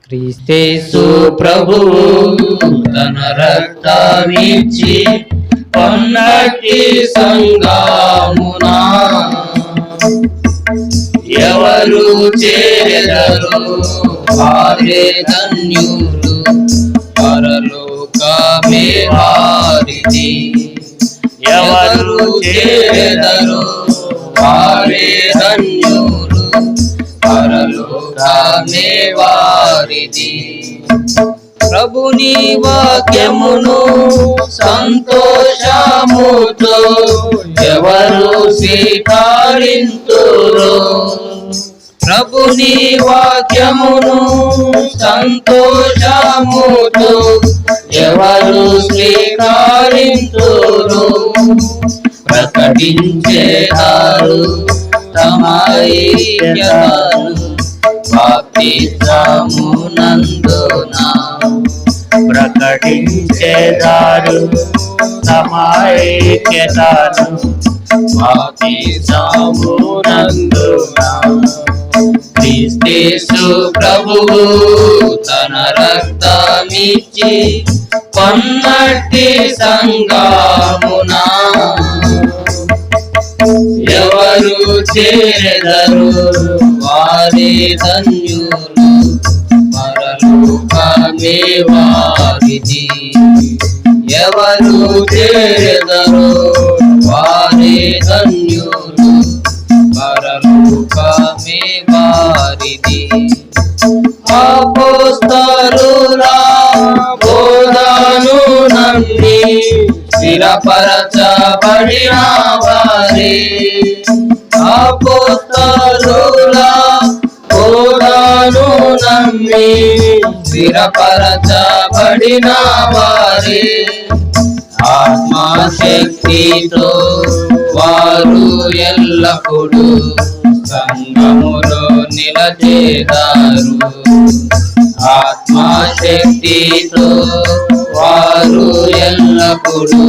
క్రీస్తేసు ప్రభువు తన రక్తాన్నిచ్చి కొన్నటి సంఘమునా ఎవరు చేరెదరు వారే ధన్యులు పరలోకమే వారిది. ఎవరు చేరెదరు వారే ధన్యులు పరలోకమే వారిది. ప్రభుని వాక్యమును సంతోషముతో ఎవరు స్వీకరింతురో ప్రభుని వాక్యమును సంతోషముతో ఎవరు స్వీకరింతురో ప్రకటించేదారు తమ ఐక్యతను బాప్తిస్మమునందున ప్రకటించేదారు తమ ఐక్యతను బాప్తిస్మమునందున క్రీస్తేసు ప్రభువు తన రక్తాన్నిచ్చి కొన్నటి సంఘమునా ఎవరు చేరెదరు వారే ధన్యులు పరలోకమే వారిది. ఎవరు చేరెదరు వారే ధన్యులు పరలోకమే వారిది. అపోస్తలుల బోధను నమ్మి స్థిరపరచబడిన వారే అపోస్తలుల బోధను నమ్మి స్థిరపరచబడిన వారే ఆత్మశక్తితో వారు ఎల్లప్పుడూ సంఘములో నిలచేదారు. ఆత్మశక్తితో వారు ఎల్లప్పుడూ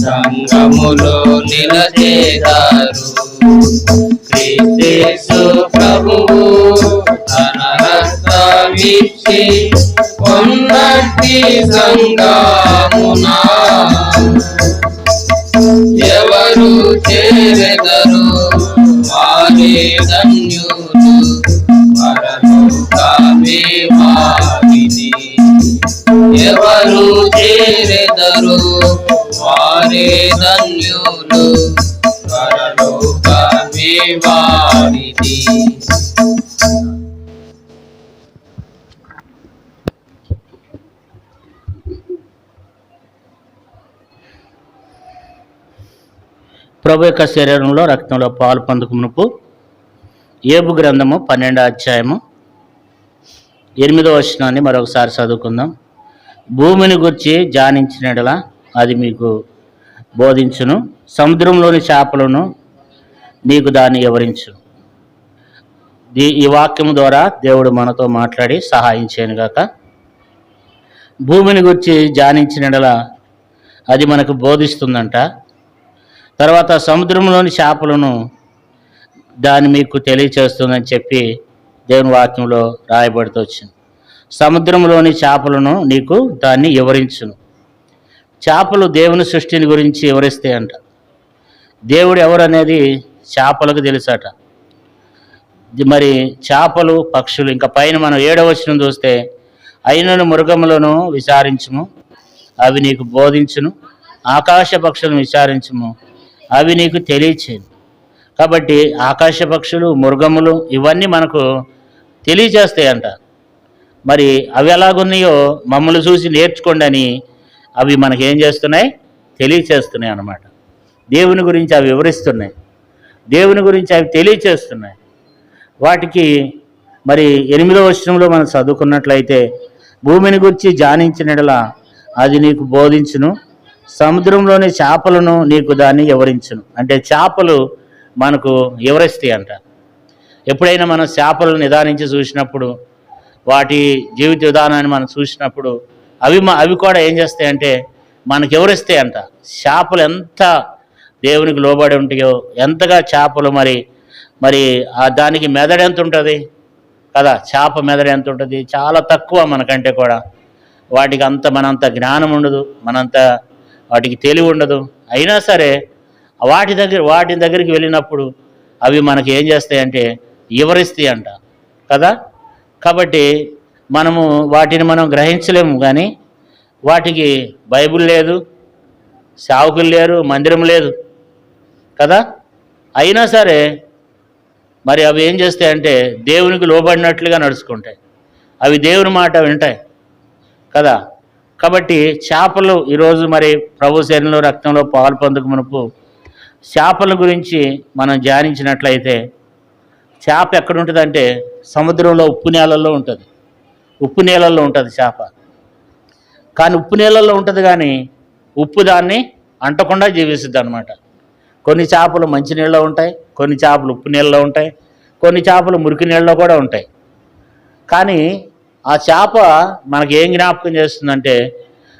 సంఘములో నిలచేదారు. క్రీస్తు ప్రభువు తన రక్తాన్నిచ్చి కొన్నటి సంఘమునా ఎవరు చేరెదరు వారే ధన్యులు పరలోకమే వారిది. ఎవరు చేరెదరు వారే ధన్యులు పరలోకమే వారిది. ప్రభు యొక్క శరీరంలో రక్తంలో పాలు పొందుకు మునుపు యోబు గ్రంథము 12వ అధ్యాయము 8వ వచనాన్ని మరొకసారి చదువుకుందాం. భూమిని గురించి ధ్యానించినట్లా అది మీకు బోధించును, సముద్రంలోని చేపలను నీకు దాన్ని వివరించును. ఈ వాక్యం ద్వారా దేవుడు మనతో మాట్లాడి సహాయం చేయను గాక. భూమిని గురించి ధ్యానించినట్లా అది మనకు బోధిస్తుందంట. తర్వాత సముద్రంలోని చేపలను దాన్ని మీకు తెలియచేస్తుందని చెప్పి దేవుని వాక్యంలో రాయబడుతూ వచ్చింది. సముద్రంలోని చేపలను నీకు దాన్ని వివరించును. చేపలు దేవుని సృష్టిని గురించి వివరిస్తాయి అంట. దేవుడు ఎవరు అనేది చేపలకు తెలుసట. మరి చేపలు పక్షులు ఇంకా పైన మనం 7వ వచనం చూస్తే అయినను మృగములను విచారించుము అవి నీకు బోధించును, ఆకాశ పక్షులను విచారించుము అవి నీకు తెలియచేయను. కాబట్టి ఆకాశ పక్షులు మృగములు ఇవన్నీ మనకు తెలియచేస్తాయంట. మరి అవి ఎలాగున్నాయో మమ్మల్ని చూసి నేర్చుకోండి అని అవి మనకేం చేస్తున్నాయి, తెలియచేస్తున్నాయి అన్నమాట. దేవుని గురించి అవి వివరిస్తున్నాయి, దేవుని గురించి అవి తెలియచేస్తున్నాయి. వాటికి మరి 8వ వచనంలో మనం చదువుకున్నట్లయితే భూమిని గురించి ధ్యానించినట్లా అది నీకు బోధించును, సముద్రంలోని చేపలను నీకు దాన్ని వివరించును. అంటే చేపలు మనకు వివరిస్తాయి అంట. ఎప్పుడైనా మనం చేపలను నిదానించి చూసినప్పుడు, వాటి జీవిత విధానాన్ని మనం చూసినప్పుడు అవి కూడా ఏం చేస్తాయంటే మనకు వివరిస్తాయి అంట. చేపలు ఎంత దేవునికి లోబడి ఉంటాయో, ఎంతగా చేపలు మరి దానికి మెదడు ఎంత ఉంటుంది, కదా. చేప మెదడు ఎంత ఉంటుంది? చాలా తక్కువ మనకంటే కూడా. వాటికి మనంత జ్ఞానం ఉండదు, మనంత వాటికి తెలివి ఉండదు. అయినా సరే వాటి దగ్గరికి వెళ్ళినప్పుడు అవి మనకి ఏం చేస్తాయంటే వివరిస్తాయి అంట కదా. కాబట్టి వాటిని మనం గ్రహించలేము. కానీ వాటికి బైబిల్ లేదు, సేవకులు లేరు, మందిరం లేదు కదా. అయినా సరే మరి అవి ఏం చేస్తాయంటే దేవునికి లోబడినట్లుగా నడుచుకుంటాయి. అవి దేవుని మాట వింటాయి కదా. కాబట్టి చేపలు ఈరోజు మరి ప్రభు శరీరంలో రక్తంలో పాలు పొందక మునుపు చేపల గురించి మనం ధ్యానించినట్లయితే, చేప ఎక్కడుంటుందంటే సముద్రంలో ఉప్పు నీళ్ళల్లో ఉంటుంది. ఉప్పు నీళ్ళల్లో ఉంటుంది చేప. కానీ ఉప్పు నీళ్ళల్లో ఉంటుంది, కానీ ఉప్పు దాన్ని అంటకుండా జీవిస్తుంది అనమాట. కొన్ని చేపలు మంచి నీళ్ళలో ఉంటాయి, కొన్ని చేపలు ఉప్పు నీళ్ళలో ఉంటాయి, కొన్ని చేపలు మురికి నీళ్ళలో కూడా ఉంటాయి. కానీ ఆ చేప మనకి ఏం జ్ఞాపకం చేస్తుందంటే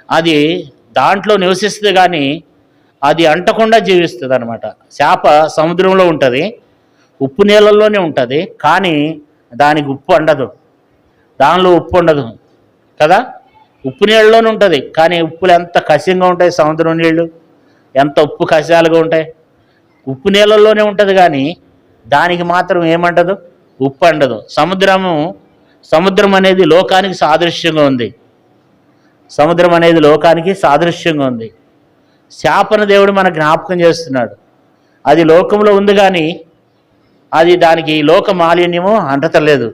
అది దాంట్లో నివసిస్తుంది, కానీ అది అంటకుండా జీవిస్తుంది అనమాట. చేప సముద్రంలో ఉంటుంది, ఉప్పు నీళ్ళల్లోనే ఉంటుంది, కానీ దానికి ఉప్పు అండదు, దానిలో ఉప్పు ఉండదు కదా. ఉప్పు నీళ్ళలోనే ఉంటుంది, కానీ ఉప్పులు ఎంత కషంగా ఉంటాయి, సముద్రం నీళ్ళు ఎంత ఉప్పు కషాలుగా ఉంటాయి. ఉప్పు నీళ్ళల్లోనే ఉంటుంది, కానీ దానికి మాత్రం ఏమంటదు, ఉప్పు అండదు. సముద్రం అనేది లోకానికి సాదృశ్యంగా ఉంది. సముద్రం అనేది లోకానికి సాదృశ్యంగా ఉంది. చేపను దేవుడు మనకు జ్ఞాపకం చేస్తున్నాడు. అది లోకంలో ఉంది, కానీ అది దానికి లోక మాలిన్యము అంటతలేదు.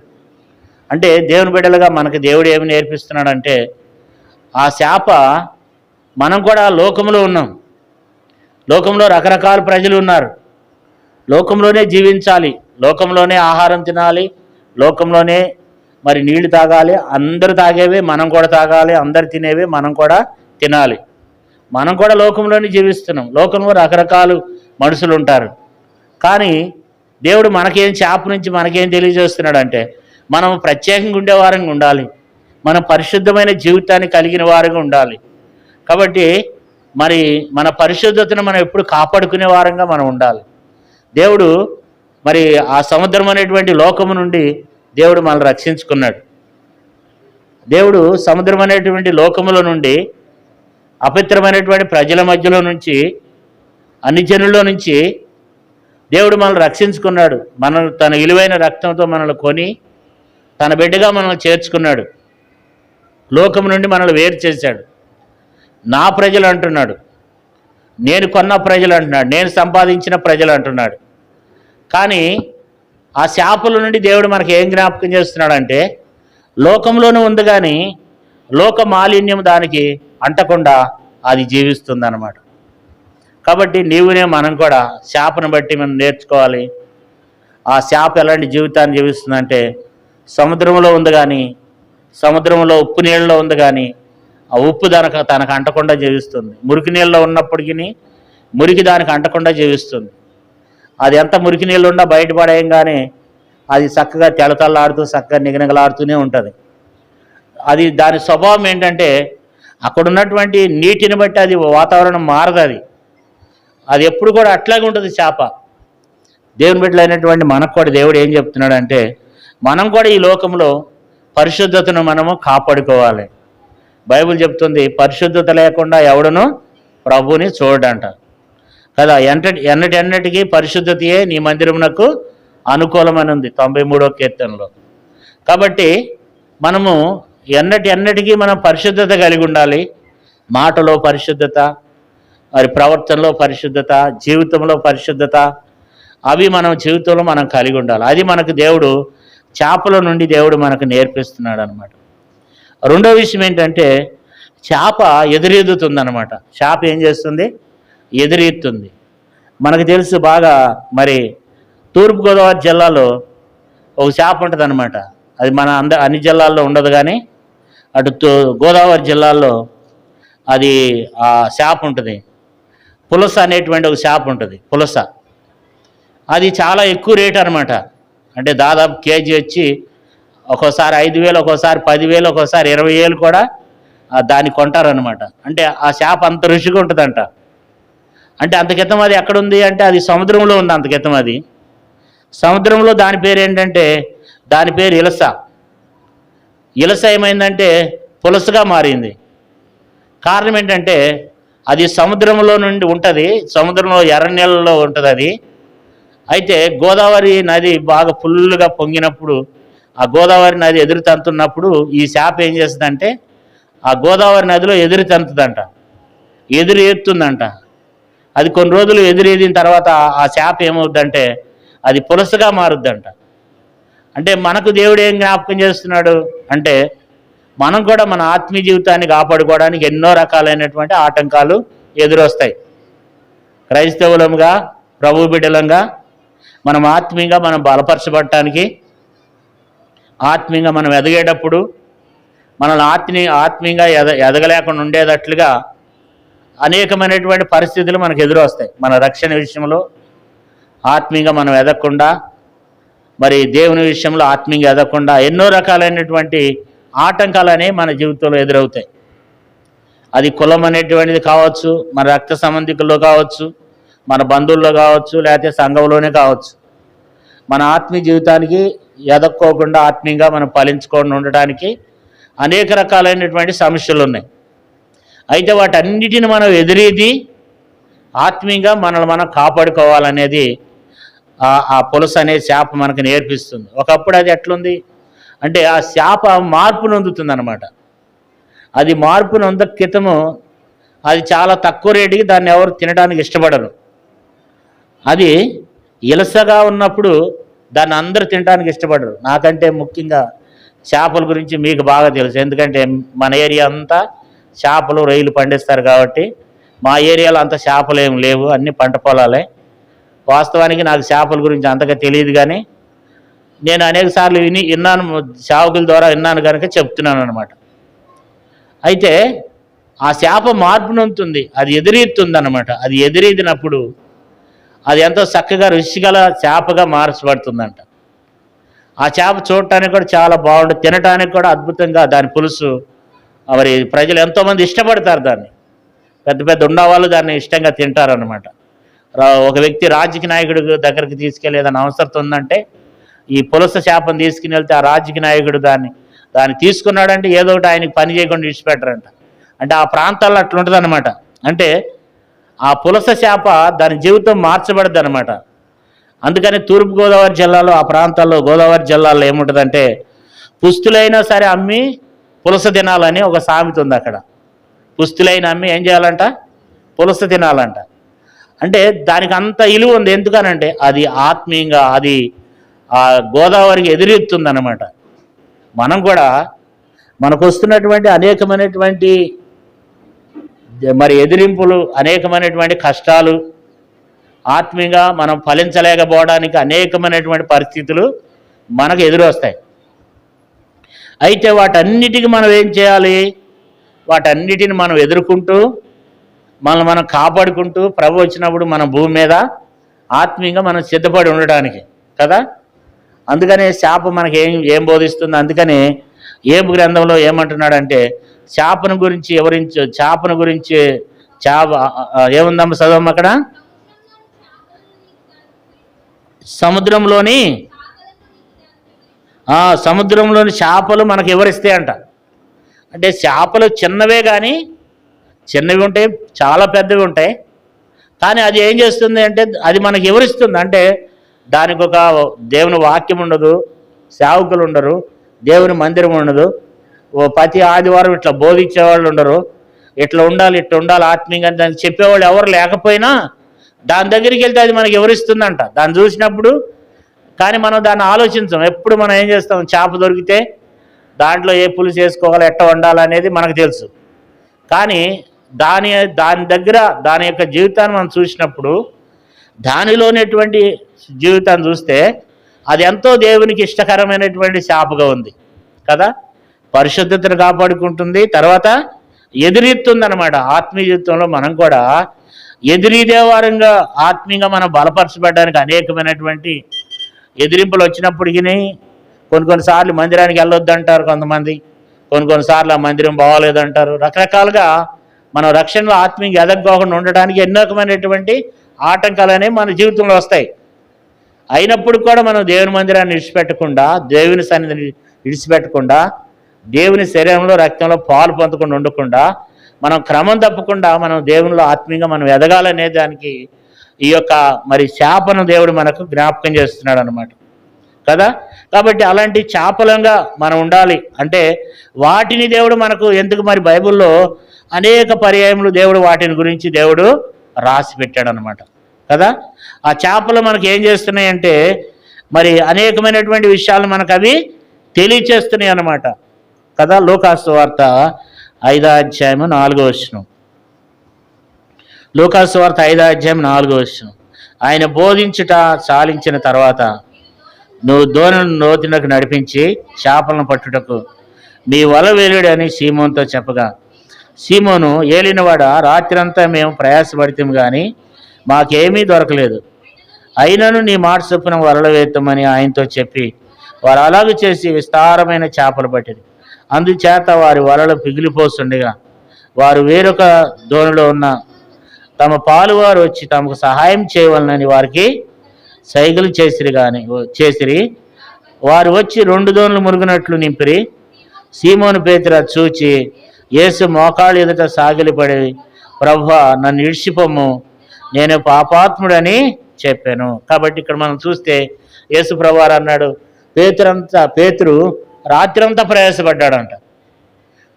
అంటే దేవుని బిడ్డలుగా మనకు దేవుడు ఏమి నేర్పిస్తున్నాడంటే, ఆ చేప మనం కూడా లోకంలో ఉన్నాం. లోకంలో రకరకాల ప్రజలు ఉన్నారు. లోకంలోనే జీవించాలి, లోకంలోనే ఆహారం తినాలి, లోకంలోనే మరి నీళ్లు తాగాలి. అందరూ తాగేవే మనం కూడా తాగాలి, అందరు తినేవే మనం కూడా తినాలి. మనం కూడా లోకంలోనే జీవిస్తున్నాం. లోకంలో రకరకాల మనుషులు ఉంటారు. కానీ దేవుడు చేప నుంచి మనకేం తెలియజేస్తున్నాడంటే, మనం ప్రత్యేకంగా ఉండే వారంగా ఉండాలి, మనం పరిశుద్ధమైన జీవితాన్ని కలిగిన వారంగా ఉండాలి. కాబట్టి మరి మన పరిశుద్ధతను మనం ఎప్పుడు కాపాడుకునే వారంగా మనం ఉండాలి. దేవుడు మరి ఆ సముద్రం అనేటువంటి లోకము నుండి దేవుడు మనల్ని రక్షించుకున్నాడు. దేవుడు సముద్రం అనేటువంటి లోకముల నుండి, అపవిత్రమైనటువంటి ప్రజల మధ్యలో నుంచి, అన్ని జనుల్లో నుంచి దేవుడు మనల్ని రక్షించుకున్నాడు. తన విలువైన రక్తంతో మనల్ని కొని తన బిడ్డగా మనల్ని చేర్చుకున్నాడు. లోకము నుండి మనల్ని వేరు చేశాడు. నా ప్రజలు అంటున్నాడు, నేను కొన్న ప్రజలు అంటున్నాడు, నేను సంపాదించిన ప్రజలు అంటున్నాడు. కానీ ఆ చేపల నుండి దేవుడు మనకి ఏం జ్ఞాపకం చేస్తున్నాడంటే, లోకంలోనే ఉంది, కానీ లోక మాలిన్యం దానికి అంటకుండా అది జీవిస్తుంది అన్నమాట. కాబట్టి మనం కూడా చేపను బట్టి మనం నేర్చుకోవాలి. ఆ చేప ఎలాంటి జీవితాన్ని జీవిస్తుందంటే, సముద్రంలో ఉంది, కానీ సముద్రంలో ఉప్పు నీళ్ళలో ఉంది, కానీ ఆ ఉప్పు తనకు అంటకుండా జీవిస్తుంది. మురికి నీళ్ళలో ఉన్నప్పటికీ మురికి దానికి అంటకుండా జీవిస్తుంది. అది ఎంత మురికి నీళ్ళు ఉన్నా బయటపడేయంగానే అది చక్కగా తెలతల్లాడుతూ చక్కగా నిగనిగలాడుతూనే ఉంటుంది. అది దాని స్వభావం ఏంటంటే, అక్కడ ఉన్నటువంటి నీటిని బట్టి అది వాతావరణం మారదు. అది ఎప్పుడు కూడా అట్లాగే ఉంటుంది చేప. దేవుని బిడ్డలైనటువంటి మనకు కూడా దేవుడు ఏం చెప్తున్నాడంటే, మనం కూడా ఈ లోకంలో పరిశుద్ధతను మనము కాపాడుకోవాలి. బైబిల్ చెప్తుంది, పరిశుద్ధత లేకుండా ఎవడను ప్రభువుని చూడంట కదా. ఎన్నటికి పరిశుద్ధతయే నీ మందిరమునకు అనుకూలమని ఉంది 93వ కీర్తనలో. కాబట్టి మనము ఎన్నటికీ మనం పరిశుద్ధత కలిగి ఉండాలి. మాటలో పరిశుద్ధత, మరి ప్రవర్తనలో పరిశుద్ధత, జీవితంలో పరిశుద్ధత, అవి మనం జీవితంలో మనం కలిగి ఉండాలి. అది మనకు దేవుడు చేపల నుండి దేవుడు మనకు నేర్పిస్తున్నాడు అనమాట. రెండో విషయం ఏంటంటే, చేప ఎదురెదుతుంది అనమాట. చేప ఏం చేస్తుంది? ఎదురెత్తుంది. మనకు తెలుసు బాగా, మరి తూర్పుగోదావరి జిల్లాలో ఒక చేప ఉంటుంది అనమాట. అది మన అన్ని జిల్లాల్లో ఉండదు, కానీ అటు గోదావరి జిల్లాలో అది ఆ చేప ఉంటుంది. పులస అనేటువంటి ఒక చేప ఉంటుంది, పులస. అది చాలా ఎక్కువ రేట్ అనమాట. అంటే దాదాపు కేజీ వచ్చి ఒక్కోసారి 5,000, ఒక్కోసారి 10,000, ఒక్కోసారి 20,000 కూడా దాన్ని కొంటారనమాట. అంటే ఆ చేప అంత రుచిగా ఉంటుందంట. అంటే అంత క్రితం అది ఎక్కడుంది అంటే, అది సముద్రంలో ఉంది. అంత క్రితం అది సముద్రంలో. దాని పేరు ఏంటంటే దాని పేరు ఇలస. ఇలస ఏమైందంటే పులసగా మారింది. కారణం ఏంటంటే అది సముద్రంలో నుండి ఉంటుంది, సముద్రంలో ఎర్ర నీళ్ళలో ఉంటుంది అది. అయితే గోదావరి నది బాగా ఫుల్గా పొంగినప్పుడు, ఆ గోదావరి నది ఎదురు తంతున్నప్పుడు ఈ చేప ఏం చేస్తుందంటే ఆ గోదావరి నదిలో ఎదురు తంతుందంట, ఎదురు ఎత్తుందంట. అది కొన్ని రోజులు ఎదురెదిన తర్వాత ఆ చేప ఏమవుద్దంటే అది పులసగా మారుద్దంట. అంటే మనకు దేవుడు ఏం జ్ఞాపకం చేస్తున్నాడు అంటే మనం కూడా మన ఆత్మీయ జీవితాన్ని కాపాడుకోవడానికి ఎన్నో రకాలైనటువంటి ఆటంకాలు ఎదురొస్తాయి. క్రైస్తవులంగా, ప్రభు బిడ్డలంగా మనం ఆత్మీయంగా మనం బలపరచబడటానికి, ఆత్మీయంగా మనం ఎదగేటప్పుడు మనల్ని ఆత్మీయంగా ఎదగలేకుండా ఉండేటట్లుగా అనేకమైనటువంటి పరిస్థితులు మనకు ఎదురొస్తాయి. మన రక్షణ విషయంలో ఆత్మీయంగా మనం ఎదగకుండా, మరి దేవుని విషయంలో ఆత్మీయంగా ఎదగకుండా ఎన్నో రకాలైనటువంటి ఆటంకాలు అనేవి మన జీవితంలో ఎదురవుతాయి. అది కులం అనేటువంటిది కావచ్చు, మన రక్త సంబంధికుల్లో కావచ్చు, మన బంధువుల్లో కావచ్చు, లేకపోతే సంఘంలోనే కావచ్చు. మన ఆత్మీయ జీవితానికి ఎదక్కోకుండా ఆత్మీయంగా మనం ఫలించుకొని ఉండటానికి అనేక రకాలైనటువంటి సమస్యలు ఉన్నాయి. అయితే వాటన్నిటిని మనం ఎదురీది ఆత్మీయంగా మనల్ని మనం కాపాడుకోవాలనేది ఆ పులస అనే చేప మనకు నేర్పిస్తుంది. ఒకప్పుడు అది ఎట్లుంది అంటే ఆ చేప మార్పు నొందుతుంది అనమాట. అది మార్పు నొంద క్రితము అది చాలా తక్కువ రేటుకి దాన్ని ఎవరు తినడానికి ఇష్టపడరు. అది ఇలసగా ఉన్నప్పుడు దాన్ని అందరూ తినడానికి ఇష్టపడరు. నాకంటే ముఖ్యంగా చేపల గురించి మీకు బాగా తెలుసు, ఎందుకంటే మన ఏరియా అంతా చేపలు రొయ్యలు పండిస్తారు కాబట్టి మా ఏరియాలో అంత చేపలు ఏమి లేవు, అన్ని పంట పొలాలే. వాస్తవానికి నాకు చేపల గురించి అంతగా తెలియదు, కానీ నేను అనేక సార్లు విన్నాను, సేవకుల ద్వారా విన్నాను కనుక చెప్తున్నాను అనమాట. అయితే ఆ చేప మార్పు నొందుతుంది, అది ఎదురీతుంది అనమాట. అది ఎదురీదినప్పుడు అది ఎంతో చక్కగా రుచిగల చేపగా మార్చబడుతుందంట. ఆ చేప చూడటానికి కూడా చాలా బాగుంటుంది, తినటానికి కూడా అద్భుతంగా దాని పులుసు. మరి ప్రజలు ఎంతోమంది ఇష్టపడతారు దాన్ని, పెద్ద పెద్ద ఉండేవాళ్ళు దాన్ని ఇష్టంగా తింటారనమాట. ఒక వ్యక్తి రాజకీయ నాయకుడి దగ్గరికి తీసుకెళ్ళి ఏదైనా అవసరం ఉందంటే ఈ పులస చేపను తీసుకుని వెళ్తే ఆ రాజకీయ నాయకుడు దాన్ని తీసుకున్నాడంటే ఏదో ఒకటి ఆయనకి పని చేయకుండా విడిచిపెట్టరంట. అంటే ఆ ప్రాంతాల్లో అట్లుంటుంది అనమాట. అంటే ఆ పులస చేప దాని జీవితం మార్చబడద్దు అనమాట. అందుకని తూర్పుగోదావరి జిల్లాలో ఆ ప్రాంతాల్లో గోదావరి జిల్లాలో ఏముంటుందంటే పుస్తులైనా సరే అమ్మి పులస తినాలని ఒక సామెత ఉంది అక్కడ. పుస్తులైన అమ్మి ఏం చేయాలంట, పులస తినాలంట. అంటే దానికి అంత ఇలువ ఉంది. ఎందుకనంటే అది ఆత్మీయంగా అది ఆ గోదావరికి ఎదురెత్తుంది అన్నమాట. మనం కూడా మనకు వస్తున్నటువంటి అనేకమైనటువంటి మరి ఎదిరింపులు, అనేకమైనటువంటి కష్టాలు, ఆత్మీయంగా మనం ఫలించలేకపోవడానికి అనేకమైనటువంటి పరిస్థితులు మనకు ఎదురొస్తాయి. అయితే వాటన్నిటికీ మనం ఏం చేయాలి, వాటన్నిటిని మనం ఎదుర్కొంటూ మనం కాపాడుకుంటూ ప్రభు వచ్చినప్పుడు మన భూమి మీద ఆత్మీయంగా మనం సిద్ధపడి ఉండడానికి కదా. అందుకనే శాప మనకి ఏం బోధిస్తుంది. అందుకని ఏబు గ్రంథంలో ఏమంటున్నాడంటే చేపను గురించి ఏముందమ్మ చదవమ్మ అక్కడ, సముద్రంలోని చేపలు మనకు ఎవరిస్తాయి అంట. అంటే చేపలు చిన్నవే, కానీ చిన్నవి ఉంటాయి, చాలా పెద్దవి ఉంటాయి. కానీ అది ఏం చేస్తుంది అంటే అది మనకి ఎవరిస్తుంది అంటే దానికి ఒక దేవుని వాక్యం ఉండదు, సేవకులు ఉండరు, దేవుని మందిరం ఉండదు, ప్రతి ఆదివారం ఇట్లా బోధించేవాళ్ళు ఉండరు, ఇట్లా ఉండాలి ఆత్మీయంగా దానికి చెప్పేవాళ్ళు ఎవరు లేకపోయినా దాని దగ్గరికి వెళ్తే అది మనకి ఎవరిస్తుందంట. దాన్ని చూసినప్పుడు కానీ మనం దాన్ని ఆలోచించాం. ఎప్పుడు మనం ఏం చేస్తాం, చేప దొరికితే దాంట్లో ఏ పులుసు వేసుకోవాలి, ఎట్ట వండాలనేది మనకు తెలుసు. కానీ దాని దగ్గర దాని యొక్క జీవితాన్ని మనం చూసినప్పుడు దానిలోనేటువంటి జీవితాన్ని చూస్తే అది ఎంతో దేవునికి ఇష్టకరమైనటువంటి చేపగా ఉంది కదా. పరిశుద్ధతను కాపాడుకుంటుంది, తర్వాత ఎదురీస్తుంది అనమాట. ఆత్మీయ జీవితంలో మనం కూడా ఎదురీదే వారంగా ఆత్మీయంగా మనం బలపరచబడడానికి అనేకమైనటువంటి ఎదిరింపులు వచ్చినప్పటికీ కొన్నిసార్లు మందిరానికి వెళ్ళొద్దు అంటారు కొంతమంది, కొన్నిసార్లు ఆ మందిరం బాగోలేదంటారు. రకరకాలుగా మనం రక్షణలో ఆత్మీయంగా ఎదగకుండా ఉండడానికి ఎన్నోకమైనటువంటి ఆటంకాలు అనేవి మన జీవితంలో వస్తాయి. అయినప్పుడు కూడా మనం దేవుని మందిరాన్ని విడిచిపెట్టకుండా, దేవుని సన్నిధిని విడిచిపెట్టకుండా, దేవుని శరీరంలో రక్తంలో పాలు పొందకుండా ఉండకుండా, మనం క్రమం తప్పకుండా మనం దేవునిలో ఆత్మీయంగా మనం ఎదగాలనే దానికి ఈ యొక్క మరి శాపను దేవుడు మనకు జ్ఞాపకం చేస్తున్నాడు అనమాట కదా. కాబట్టి అలాంటి చాపలంగా మనం ఉండాలి. అంటే వాటిని దేవుడు మనకు ఎందుకు మరి బైబిల్లో అనేక పర్యాయములు దేవుడు వాటిని గురించి దేవుడు రాసి పెట్టాడు అనమాట కదా. ఆ చేపలు మనకు ఏం చేస్తున్నాయంటే మరి అనేకమైనటువంటి విషయాలు మనకు అవి తెలియచేస్తున్నాయి అన్నమాట కదా. లూకాసు వార్త 5వ అధ్యాయం 4వ వచనం. లూకాసు వార్త 5వ అధ్యాయం 4వ వచనం. ఆయన బోధించుట చాలించిన తర్వాత, నువ్వు దోణిని లోతునకు నడిపించి చేపలను పట్టుటకు మీ వల వేలుడు అని సీమోన్తో చెప్పగా, సీమోను, ఏలినవాడ, రాత్రంతా మేము ప్రయాసపడితే కానీ మాకేమీ దొరకలేదు, అయినను నీ మాట చొప్పున వలలు వేస్తామని ఆయనతో చెప్పి వారు అలాగ చేసి విస్తారమైన చేపలు పట్టింది. అందుచేత వారి వలలు పిగిలిపోతుండగా వారు వేరొక దోణిలో ఉన్న తమ పాలువారు వచ్చి తమకు సహాయం చేయవలనని వారికి సైగలు చేసిరి. వారు వచ్చి 2 దోణులు మురుగునట్లు నింపిరి. సీమోను పేతురు చూచి యేసు మోకాళ్ళు ఎదుట సాగిలిపడి, ప్రభువా, నన్ను ఇడిచిపోము, నేను పాపాత్ముడని చెప్పాను. కాబట్టి ఇక్కడ మనం చూస్తే యేసు ప్రభువారు అన్నాడు, పేతురు రాత్రంతా ప్రయాసపడ్డాడంట.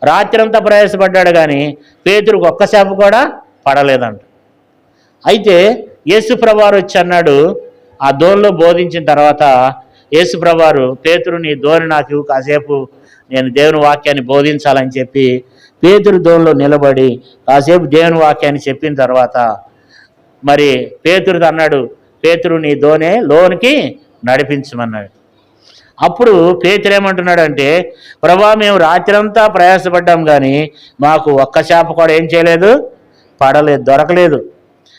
రాత్రంతా ప్రయాసపడ్డాడు కానీ పేతురుకు ఒక్క చేప కూడా పడలేదంట. అయితే యేసు ప్రభువారు వచ్చి అన్నాడు, ఆ దోణిలో బోధించిన తర్వాత యేసు ప్రభువారు, పేతురు నీ దోణి నాకు కాసేపు నేను దేవుని వాక్యాన్ని బోధించాలని చెప్పి పేతురు దోణిలో నిలబడి కాసేపు దేవుని వాక్యాన్ని చెప్పిన తర్వాత మరి పేతురుతో అన్నాడు, పేతురు నీ దోణి లోనికి నడిపించమన్నాడు. అప్పుడు పేతురు ఏమంటున్నాడంటే, ప్రభువా, మేము రాత్రంతా ప్రయాసపడ్డాం కానీ మాకు ఒక్క చేప కూడా ఏం చేయలేదు, పడలేదు, దొరకలేదు.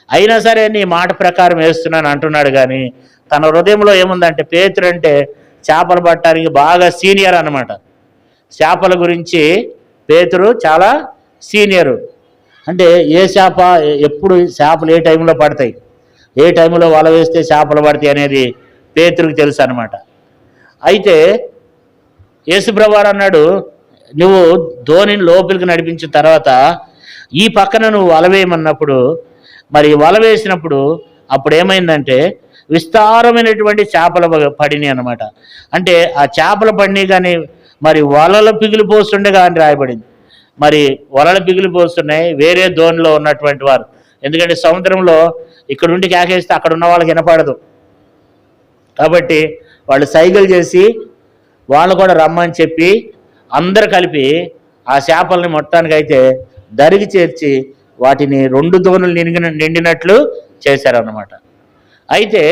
అయినా సరే నీ మాట ప్రకారం వేస్తున్నాను అంటున్నాడు. కానీ తన హృదయంలో ఏముందంటే, పేతురు అంటే చేపలు పట్టడానికి బాగా సీనియర్ అన్నమాట. చేపల గురించి పేతురు చాలా సీనియరు. అంటే ఏ చేప ఎప్పుడు చేపలు ఏ టైంలో పడతాయి, ఏ టైంలో వల వేస్తే చేపలు పడతాయి అనేది పేతురుకి తెలుసు అనమాట. అయితే యేసుప్రభువారు అన్నాడు, నువ్వు దోణిని లోపలికి నడిపించిన తర్వాత ఈ పక్కన నువ్వు వల వేయమన్నప్పుడు, మరి వల వేసినప్పుడు అప్పుడు ఏమైందంటే విస్తారమైనటువంటి చేపలు పడినాయి అనమాట. అంటే ఆ చేపలు పడినాయి కానీ మరి వలలు పిగిలిపోతుండగా అని రాయబడింది. మరి వలలు పిగిలిపోతున్నాయి వేరే దోణిలో ఉన్నటువంటి వారు. ఎందుకంటే సముద్రంలో ఇక్కడ ఉండి కేకేస్తే అక్కడ ఉన్న వాళ్ళకి వినపడదు. కాబట్టి వాళ్ళు సైగలు చేసి వాళ్ళు కూడా రమ్మని చెప్పి అందరు కలిపి ఆ చేపల్ని మొత్తానికైతే దరికి చేర్చి వాటిని 2 దోణులు నిండినట్లు చేశారన్నమాట. అయితే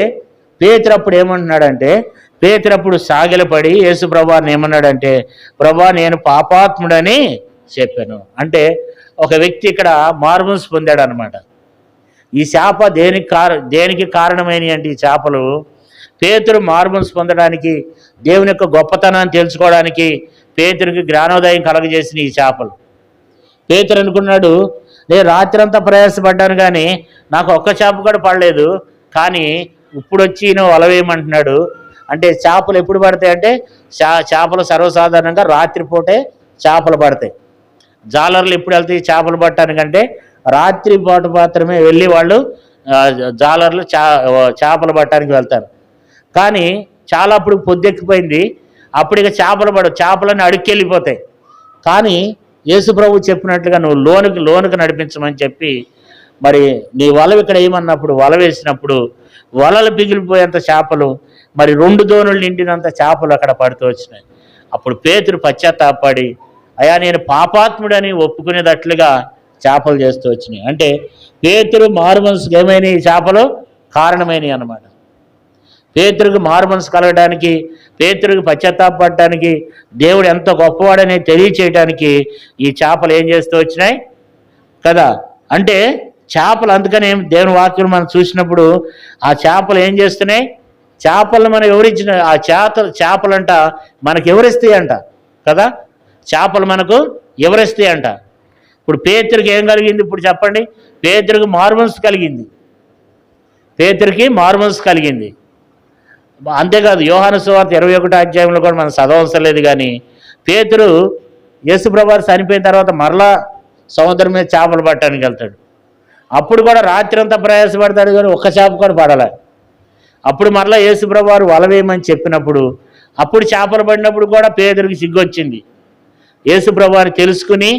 పేతురు అప్పుడు ఏమంటున్నాడంటే, పేతురు అప్పుడు సాగిలపడి యేసు ప్రభువారిని ఏమన్నాడంటే, ప్రభువా, నేను పాపాత్ముడని చెప్పాను. అంటే ఒక వ్యక్తి ఇక్కడ మారుమనసు పొందాడు అనమాట. ఈ చేప దేనికి కారణమైనవి అంటే, ఈ చేపలు పేతురు మారుమనసు పొందడానికి, దేవుని యొక్క గొప్పతనాన్ని తెలుసుకోవడానికి పేతురికి జ్ఞానోదయం కలగజేసిన ఈ చేపలు. పేతురు అనుకున్నాడు, నేను రాత్రంతా ప్రయాసపడ్డాను కానీ నాకు ఒక్క చేప కూడా పడలేదు, కానీ ఇప్పుడు వచ్చి ఈయన వలవేయమంటున్నాడు. అంటే చేపలు ఎప్పుడు పడతాయి అంటే, చేపలు సర్వసాధారణంగా రాత్రిపూటే చేపలు పడతాయి. జాలర్లు ఎప్పుడు వెళ్తాయి చేపలు పట్టడానికంటే, రాత్రిపూట మాత్రమే వెళ్ళి వాళ్ళు జాలర్లు చేపలు పట్టడానికి వెళ్తారు. కానీ చాలా అప్పుడు పొద్దెక్కిపోయింది, అప్పుడు ఇక చేపలు పడవు, చేపలన్నీ అడుక్కెళ్ళిపోతాయి. కానీ యేసు ప్రభు చెప్పినట్లుగా నువ్వు లోనికి నడిపించమని చెప్పి మరి నీ వల ఇక్కడ ఏమన్నప్పుడు వల వేసినప్పుడు వలలు పిగిలిపోయేంత చేపలు, మరి 2 దోణులు నిండినంత చేపలు అక్కడ పడుతూ వచ్చినాయి. అప్పుడు పేతురు పశ్చాత్తాపడి, అయ్యా, నేను పాపాత్ముడని ఒప్పుకునేటట్లుగా చేపలు చేస్తూ వచ్చినాయి. అంటే పేతురు మారుమనసుకు ఏమైనా ఈ చేపలు కారణమైనవి అన్నమాట. పేతురుకు మారుమనసు కలగడానికి, పేతురుకు పశ్చాత్తాపడటానికి, దేవుడు ఎంత గొప్పవాడని తెలియచేయడానికి ఈ చేపలు ఏం చేస్తూ వచ్చినాయి కదా. అంటే చేపలు, అందుకని దేవుని వాక్యం మనం చూసినప్పుడు ఆ చేపలు ఏం చేస్తున్నాయి, చేపలను మనం ఎవరిచ్చిన ఆ చేపలంట మనకు ఎవరిస్తాయి అంట కదా. చేపలు మనకు ఎవరిస్తాయి అంట. ఇప్పుడు పేతురుకి ఏం కలిగింది ఇప్పుడు చెప్పండి? పేతురుకి మారుమనసు కలిగింది. పేతురుకి మారుమనసు కలిగింది. అంతేకాదు యోహాను సువార్త 21వ అధ్యాయంలో కూడా మనం చదవవసరం లేదు, కానీ పేతురు యేసుప్రభువారు చనిపోయిన తర్వాత మరలా సముద్రం మీద చేపలు పట్టడానికి వెళ్తాడు. అప్పుడు కూడా రాత్రి అంతా ప్రయాసపడతాడు, కానీ ఒక్క చేప కూడా పడలే. అప్పుడు మరలా యేసుప్రభువారు వల వేయమని చెప్పినప్పుడు అప్పుడు చేపలు పడినప్పుడు కూడా పేతురికి సిగ్గు వచ్చింది. యేసుప్రభువారిని తెలుసుకుని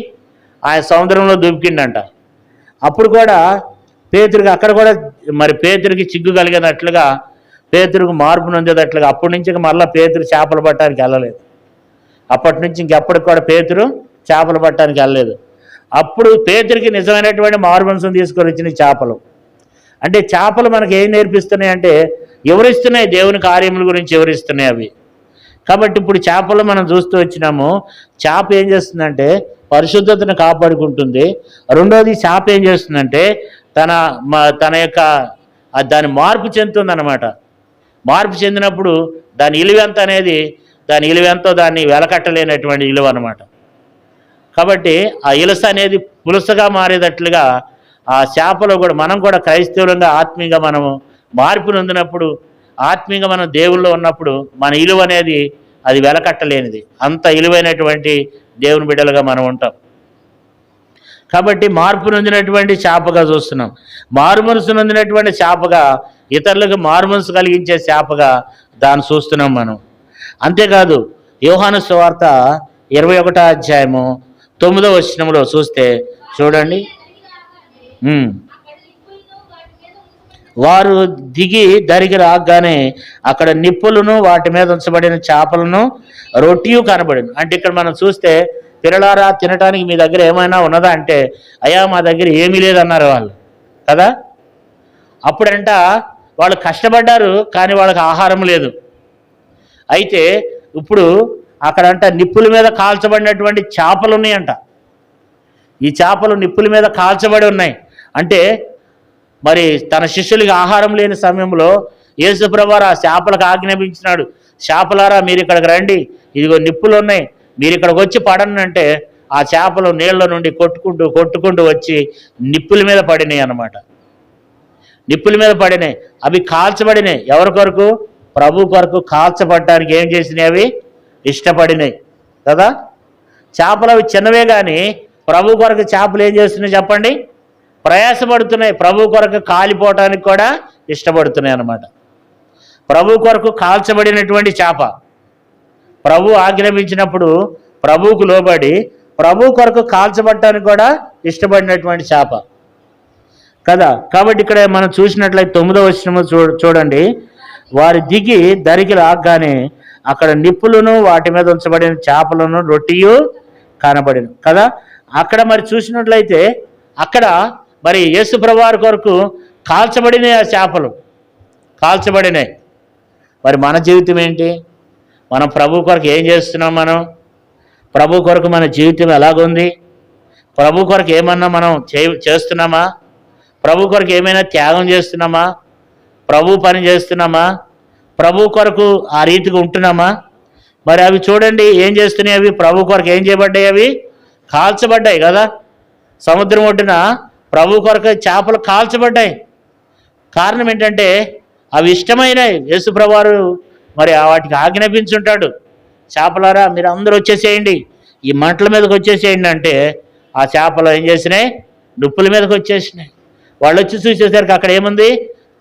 ఆయన సముద్రంలో దూకిండంట. అప్పుడు కూడా పేతురికి అక్కడ కూడా మరి పేతురికి సిగ్గు కలిగినట్లుగా, పేతురికి మార్పు నొందేటట్లుగా అప్పటి నుంచి మళ్ళీ పేతురు చేపలు పట్టడానికి వెళ్ళలేదు. అప్పటి నుంచి ఇంకెప్పటికి కూడా పేతురు చేపలు పట్టడానికి వెళ్ళలేదు. అప్పుడు పేతురికి నిజమైనటువంటి మారుమనసును తీసుకొని వచ్చిన చేపలు. అంటే చేపలు మనకి ఏం నేర్పిస్తున్నాయి అంటే వివరిస్తున్నాయి, దేవుని కార్యముల గురించి వివరిస్తున్నాయి అవి. కాబట్టి ఇప్పుడు చేపలు మనం చూస్తూ వచ్చినాము. చేప ఏం చేస్తుందంటే పరిశుద్ధతను కాపాడుకుంటుంది. రెండోది చేప ఏం చేస్తుందంటే తన యొక్క దాని మార్పు చెందుతుందన్నమాట. మార్పు చెందినప్పుడు దాని ఇలువెంతో దాన్ని వెలకట్టలేనటువంటి ఇలువ అనమాట. కాబట్టి ఆ ఇలస అనేది పులుసగా మారేటట్లుగా ఆ చేపలో కూడా మనం కూడా క్రైస్తవులంగా ఆత్మీయంగా మనము మార్పు నొందినప్పుడు, ఆత్మీయంగా మనం దేవుల్లో ఉన్నప్పుడు మన ఇలువ అనేది అది వెలకట్టలేనిది. అంత ఇలువైనటువంటి దేవుని బిడ్డలుగా మనం ఉంటాం. కాబట్టి మార్పు నొందినటువంటి చేపగా చూస్తున్నాం. మారు మనసు నొందినటువంటి చేపగా, ఇతరులకు మారు మనసు కలిగించే చేపగా దాన్ని చూస్తున్నాం మనం. అంతేకాదు యోహాను సువార్త 21వ అధ్యాయము 9వ వచనంలో చూస్తే చూడండి, వారు దిగి దరికి రాగానే అక్కడ నిప్పులను వాటి మీద ఉంచబడిన చేపలను రొట్టియు కనబడింది. అంటే ఇక్కడ మనం చూస్తే పిల్లలారా తినడానికి మీ దగ్గర ఏమైనా ఉన్నదా అంటే అయ్యా మా దగ్గర ఏమీ లేదన్నారు వాళ్ళు కదా. అప్పుడంట వాళ్ళు కష్టపడ్డారు కానీ వాళ్ళకి ఆహారం లేదు. అయితే ఇప్పుడు అక్కడంట నిప్పుల మీద కాల్చబడినటువంటి చేపలు ఉన్నాయంట. ఈ చేపలు నిప్పుల మీద కాల్చబడి ఉన్నాయి. అంటే మరి తన శిష్యులకి ఆహారం లేని సమయంలో యేసుప్రభువారు ఆ చేపలకు ఆజ్ఞాపించినాడు, చేపలారా మీరు ఇక్కడికి రండి, ఇదిగో నిప్పులు ఉన్నాయి, మీరు ఇక్కడికి వచ్చి పడండి అంటే ఆ చేపలు నీళ్ళ నుండి కొట్టుకుంటూ వచ్చి నిప్పుల మీద పడినాయి అన్నమాట. నిప్పుల మీద పడినాయి. అవి కాల్చబడినాయి. ఎవరి కొరకు? ప్రభు కొరకు కాల్చబడటానికి ఏం చేసినాయి? అవి ఇష్టపడినాయి కదా. చేపలు అవి చిన్నవే కానీ ప్రభు కొరకు చేపలు ఏం చేస్తున్నాయి చెప్పండి? ప్రయాసపడుతున్నాయి. ప్రభు కొరకు కాలిపోవటానికి కూడా ఇష్టపడుతున్నాయి అన్నమాట. ప్రభు కొరకు కాల్చబడినటువంటి చేప ప్రభు ఆజ్ఞాపించినప్పుడు ప్రభువుకు లోబడి ప్రభు కొరకు కాల్చబడటానికి కూడా ఇష్టపడినటువంటి చేప కదా. కాబట్టి ఇక్కడ మనం చూసినట్లయితే 9వ వచనము చూడండి, వారి దిగి దరికి రాగానే అక్కడ నిప్పులను వాటి మీద ఉంచబడిన చేపలను రొట్టియు కనబడిన కదా. అక్కడ మరి చూసినట్లయితే అక్కడ మరి యేసుప్రభువారి కొరకు కాల్చబడినాయి ఆ చేపలు, కాల్చబడినాయి. మరి మన జీవితం ఏంటి? మనం ప్రభు కొరకు ఏం చేస్తున్నాం? మనం ప్రభు కొరకు మన జీవితం ఎలాగుంది? ప్రభు కొరకు ఏమన్నా మనం చేస్తున్నామా? ప్రభు కొరకు ఏమైనా త్యాగం చేస్తున్నామా? ప్రభు పని చేస్తున్నామా? ప్రభు కొరకు ఆ రీతిగా ఉంటున్నామా? మరి అవి చూడండి ఏం చేస్తున్నాయి? అవి ప్రభు కొరకు ఏం చేయబడ్డాయి? అవి కాల్చబడ్డాయి కదా. సముద్రం ఒడ్డున ప్రభు కొరకు చేపలు కాల్చబడ్డాయి. కారణం ఏంటంటే అవి ఇష్టమైనవి. యేసుప్రభువారు మరి వాటికి ఆజ్ఞాపించుంటాడు, చేపలారా మీరు అందరూ వచ్చేసేయండి, ఈ మంటల మీదకి వచ్చేసేయండి అంటే ఆ చేపలు ఏం చేసినాయి? నిప్పుల మీదకి వచ్చేసినాయి. వాళ్ళు వచ్చి చూసేసరికి అక్కడ ఏముంది?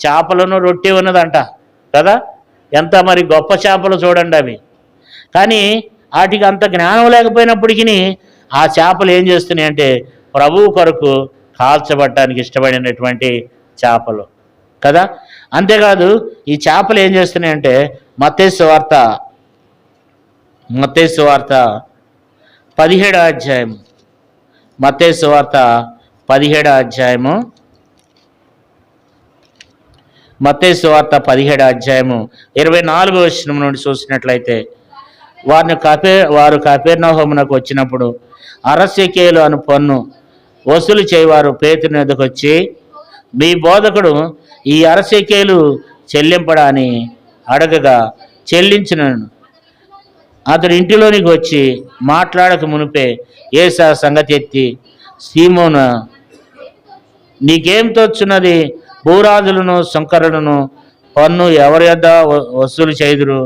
చేపలను రొట్టె ఉన్నదంట కదా. ఎంత మరి గొప్ప చేపలు చూడండి అవి. కానీ వాటికి అంత జ్ఞానం లేకపోయినప్పటికీ ఆ చేపలు ఏం చేస్తున్నాయి అంటే ప్రభువు కొరకు కాల్చబడటానికి ఇష్టపడినటువంటి చేపలు కదా. అంతేకాదు ఈ చేపలు ఏం చేస్తున్నాయంటే మత్తయి సువార్త 17వ అధ్యాయం, మత్తయి సువార్త 17వ అధ్యాయము, మత్తయి సువార్త 17వ అధ్యాయము 24వ వచనం నుండి చూసినట్లయితే వారు కపెర్నహూమునకు వచ్చినప్పుడు అరశేకేలు అను పన్ను వసూలు చేయవారు పేతురు ఎదుకు వచ్చి, మీ బోధకుడు ఈ అరశేకేలు చెల్లింపడాని అడగగా చెల్లించినను. అతడు ఇంటిలోనికి వచ్చి మాట్లాడక మునిపే యేసు ఆ సంగతి ఎత్తి, సీమోను నీకేం తోచున్నది? భూరాజులను శంకరులను పన్ను ఎవరి యొద్ద వసూలు చేయుదురు?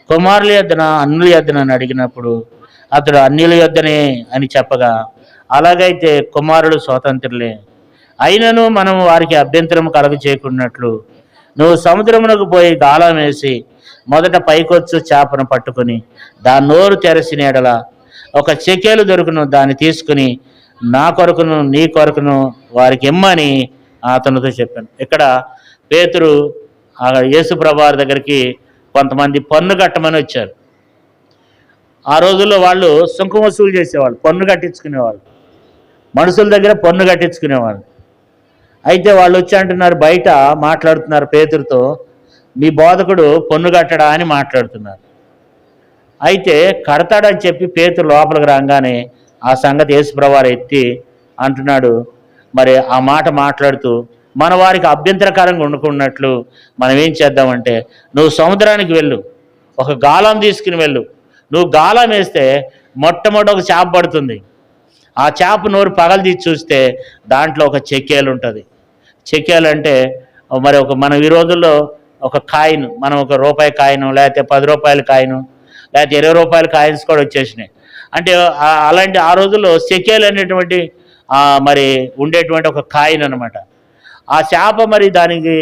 కుమారుల యొద్దన అన్యుల యొద్దన అని అడిగినప్పుడు అతడు అన్యుల యొద్దనే అని చెప్పగా, అలాగైతే కుమారులు స్వతంత్రులే. అయినను మనం వారికి అభ్యంతరం కలగ చేయకున్నట్లు నువ్వు సముద్రమునకు పోయి గాలం వేసి మొదట పైకొచ్చు చేపను పట్టుకుని దాని నోరు తెరసిన ఎడల ఒక చెకేలు దొరుకును, దాన్ని తీసుకుని నా కొరకును నీ కొరకును వారికి ఇమ్మని అతనితో చెప్పాను. ఇక్కడ పేతురు యేసు ప్రభువారి దగ్గరికి కొంతమంది పన్ను కట్టమని వచ్చారు. ఆ రోజుల్లో వాళ్ళు సుంకం వసూలు చేసేవాళ్ళు, పన్ను కట్టించుకునేవాళ్ళు, మనుషుల దగ్గర పన్ను కట్టించుకునేవాళ్ళు. అయితే వాళ్ళు వచ్చి అంటున్నారు, బయట మాట్లాడుతున్నారు పేతురుతో, మీ బోధకుడు పన్ను కట్టడా అని మాట్లాడుతున్నారు. అయితే కడతాడని చెప్పి పేతురు లోపలికి రాగానే ఆ సంగతి యేసు ప్రభువారు ఎత్తి అంటున్నాడు, మరి ఆ మాట మాట్లాడుతూ మన వారికి అభ్యంతరకరంగా ఉండకున్నట్లు మనం ఏం చేద్దామంటే, నువ్వు సముద్రానికి వెళ్ళు, ఒక గాలం తీసుకుని వెళ్ళు. నువ్వు గాలం వేస్తే మొట్టమొదటి ఒక చేప పడుతుంది. ఆ చేప నోరు పగలదీసి చూస్తే దాంట్లో ఒక చెక్కేలు ఉంటుంది. చెక్కేలు అంటే మరి మనం ఈ రోజుల్లో ఒక కాయిన్, మనం ఒక రూపాయి కాయిను, లేకపోతే 10 రూపాయల కాయిను, లేకపోతే 20 రూపాయల కాయిన్స్ కూడా వచ్చేసినాయి. అంటే అలాంటి ఆ రోజుల్లో చెక్కేలు అనేటువంటి మరి ఉండేటువంటి ఒక కాయిన్ అనమాట. ఆ చేప మరి దానికి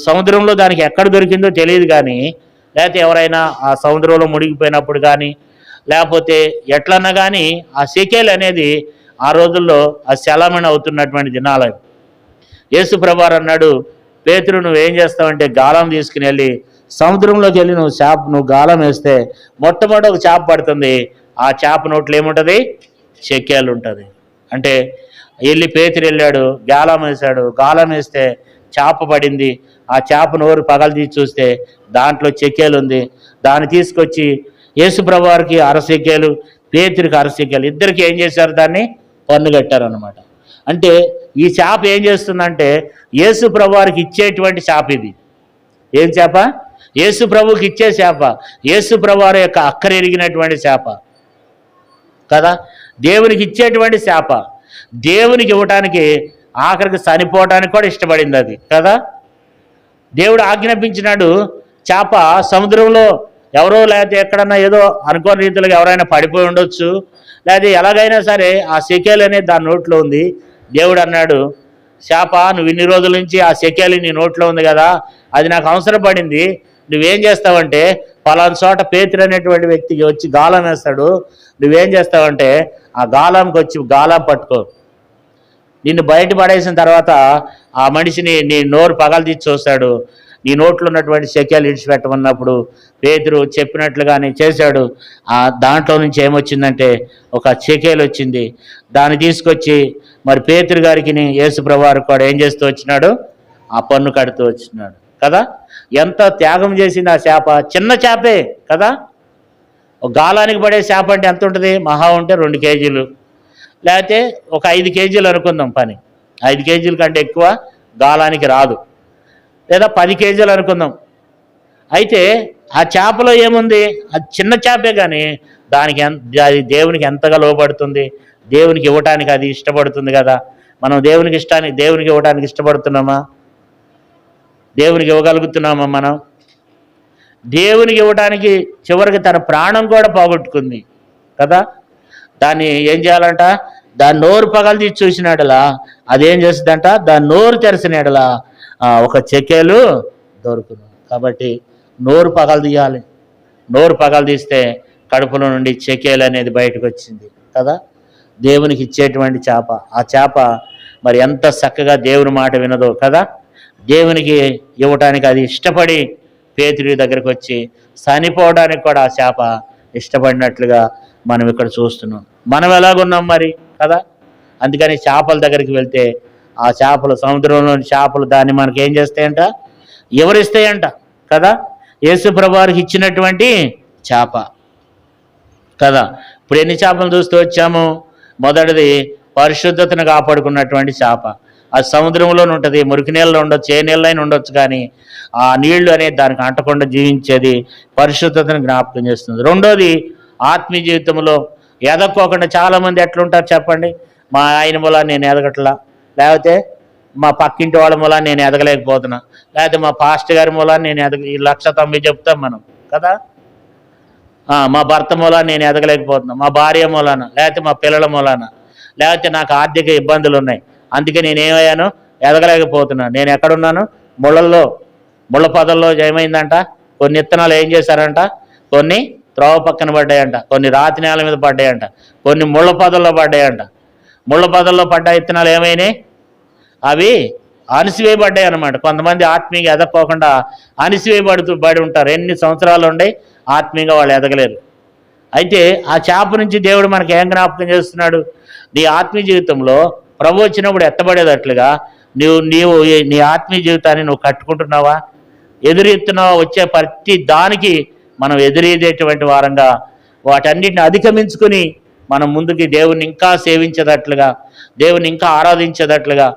సముద్రంలో దానికి ఎక్కడ దొరికిందో తెలియదు, కానీ లేకపోతే ఎవరైనా ఆ సముద్రంలో మునిగిపోయినప్పుడు కానీ లేకపోతే ఎట్లన్నా కానీ ఆ షెకేల్ అనేది ఆ రోజుల్లో ఆ చలామణి అవుతున్నటువంటి దినాలు. యేసు ప్రభువారు అన్నాడు, పేతురు నువ్వేం చేస్తావంటే గాలం తీసుకుని వెళ్ళి సముద్రంలోకి వెళ్ళి నువ్వు గాలం వేస్తే మొట్టమొదటి ఒక చేప పడుతుంది. ఆ చేప నోట్లో ఏముంటుంది? షెకేల్ ఉంటుంది. అంటే వెళ్ళి పేతురు వెళ్ళాడు, గాలం వేశాడు, గాలం వేస్తే చేప పడింది. ఆ చేప నోరు పగలదీసి చూస్తే దాంట్లో చెక్కేలు ఉంది. దాన్ని తీసుకొచ్చి యేసు ప్రభువారికి అరసెక్కేలు, పేతురికి అరసెక్కేలు, ఇద్దరికి ఏం చేశారు? దాన్ని పన్ను కట్టారనమాట. అంటే ఈ చేప ఏం చేస్తుందంటే యేసు ప్రభువారికి ఇచ్చేటువంటి చేప ఇది. ఏం చేప? యేసు ప్రభువుకి ఇచ్చే చేప, యేసు ప్రభువారి యొక్క అక్కర ఎరిగినటువంటి చేప కదా, దేవునికి ఇచ్చేటువంటి చేప. దేవునికి ఇవ్వటానికి ఆఖరికి చనిపోవటానికి కూడా ఇష్టపడింది అది కదా. దేవుడు ఆజ్ఞాపించినాడు, చేప సముద్రంలో ఎవరో లేకపోతే ఎక్కడన్నా ఏదో అనుకోని రీతిలో ఎవరైనా పడిపోయి ఉండొచ్చు, లేకపోతే ఎలాగైనా సరే ఆ షెకేల్ అనేది దాని నోట్లో ఉంది. దేవుడు అన్నాడు, చేప నువ్వు ఇన్ని రోజుల నుంచి ఆ షెకేల్ నీ నోట్లో ఉంది కదా, అది నాకు అవసరం పడింది. నువ్వేం చేస్తావంటే పలానా చోట పేతురు అనేటువంటి వ్యక్తికి వచ్చి గాలం వేస్తాడు, నువ్వేం చేస్తావంటే ఆ గాలంకి వచ్చి గాలం పట్టుకో, నిన్ను బయట పడేసిన తర్వాత ఆ మనిషిని నీ నోరు పగలదీసి చూస్తాడు. నీ నోట్లో ఉన్నటువంటి షెకేలు ఇడిచిపెట్టమన్నప్పుడు పేతురు చెప్పినట్లుగానే చేశాడు. దాంట్లో నుంచి ఏమొచ్చిందంటే ఒక షెకేలు వచ్చింది. దాన్ని తీసుకొచ్చి మరి పేతురు గారికి యేసు ప్రభువారు కూడా ఏం చేస్తూ వచ్చినాడు? ఆ పన్ను కడుతూ వచ్చినాడు కదా. ఎంత త్యాగం చేసింది ఆ చేప. చిన్న చేపే కదా, ఒక గాలానికి పడే చేప అంటే ఎంత ఉంటుంది? మహా ఉంటే 2 కేజీలు, లేకపోతే ఒక 5 కేజీలు అనుకుందాం పని. 5 కేజీల కంటే ఎక్కువ గాలానికి రాదు, లేదా 10 కేజీలు అనుకుందాం. అయితే ఆ చేపలో ఏముంది? అది చిన్న చేపే, కానీ దానికి అది దేవునికి ఎంతగా లోబడుతుంది, దేవునికి ఇవ్వటానికి అది ఇష్టపడుతుంది కదా. మనం దేవునికి ఇవ్వడానికి ఇష్టపడుతున్నామా? దేవునికి ఇవ్వగలుగుతున్నామా? మనం దేవునికి ఇవ్వటానికి చివరికి తన ప్రాణం కూడా పోగొట్టుకుంది కదా. దాన్ని ఏం చేయాలంట? దాని నోరు పగలదీసి చూసినాడలా అదేం చేస్తుందంట? దాని నోరు తెరిసినాడలా ఒక చెక్కేలు దొరుకును. కాబట్టి నోరు పగలదీయాలి. నోరు పగలదీస్తే కడుపులో నుండి చెక్కేలు అనేది బయటకు వచ్చింది కదా. దేవునికి ఇచ్చేటువంటి చేప, ఆ చేప మరి ఎంత చక్కగా దేవుని మాట వినదో కదా. దేవునికి ఇవ్వటానికి అది ఇష్టపడి పేతురు దగ్గరికి వచ్చి చనిపోవడానికి కూడా ఆ చేప ఇష్టపడినట్లుగా మనం ఇక్కడ చూస్తున్నాం. మనం ఎలాగున్నాం మరి కదా. అందుకని చేపల దగ్గరికి వెళ్తే ఆ చేపలు, సముద్రంలోని చేపలు దాన్ని మనకి ఏం చేస్తాయంట? ఎవరిస్తాయంట కదా. యేసు ప్రభువారికి ఇచ్చినటువంటి చేప కదా. ఇప్పుడు ఎన్ని చేపలు చూస్తూ వచ్చాము? మొదటిది పరిశుద్ధతను కాపాడుకున్నటువంటి చేప. అది సముద్రంలోనే ఉంటుంది, మురికి నీళ్ళలో ఉండొచ్చు, ఏ నీళ్ళైనా ఉండొచ్చు, కానీ ఆ నీళ్లు అనేది దానికి అంటకుండా జీవించేది పరిశుద్ధతను జ్ఞాపకం చేస్తుంది. రెండోది ఆత్మీయ జీవితంలో ఎదక్కోకుండా చాలామంది ఎట్లుంటారు చెప్పండి? మా ఆయన మూలా నేను ఎదగట్లా, లేకపోతే మా పక్కింటి వాళ్ళ మూలాన్ని నేను ఎదగలేకపోతున్నా, లేకపోతే మా పాస్టర్ గారి మూలాన్ని నేను ఈ 1,90,000 చెప్తాం మనం కదా. మా భర్త మూలాన్ని నేను ఎదగలేకపోతున్నా, మా భార్య మూలాన, లేకపోతే మా పిల్లల మూలాన, లేకపోతే నాకు ఆర్థిక ఇబ్బందులు ఉన్నాయి, అందుకే నేనేమయ్యాను, ఎదగలేకపోతున్నాను. నేను ఎక్కడున్నాను? ముళ్ళ పొదల్లో ఏమైందంట, కొన్ని విత్తనాలు ఏం చేశారంట, కొన్ని త్రోవ పక్కన పడ్డాయంట, కొన్ని రాతి నేల మీద పడ్డాయంట, కొన్ని ముళ్ళ పొదల్లో పడ్డాయంట. ముళ్ళ పొదల్లో పడ్డ విత్తనాలు ఏమైనాయి? అవి అణిసివేయబడ్డాయి అన్నమాట. కొంతమంది ఆత్మీయంగా ఎదగకోకుండా పడి ఉంటారు. ఎన్ని సంవత్సరాలు ఉండే ఆత్మీయంగా వాళ్ళు ఎదగలేరు. అయితే ఆ చేప నుంచి దేవుడు మనకి ఏం జ్ఞాపకం చేస్తున్నాడు? నీ ఆత్మీయ జీవితంలో ప్రభు వచ్చినప్పుడు ఎత్తబడేటట్లుగా నీవు నీ ఆత్మీయ జీవితాన్ని నువ్వు కట్టుకుంటున్నావా? ఎదురెత్తున్నావా? వచ్చే ప్రతి దానికి మనం ఎదురేదేటువంటి వారంగా వాటన్నిటిని అధిగమించుకుని మనం ముందుకి దేవుని ఇంకా సేవించేటట్లుగా, దేవుని ఇంకా ఆరాధించేటట్లుగా,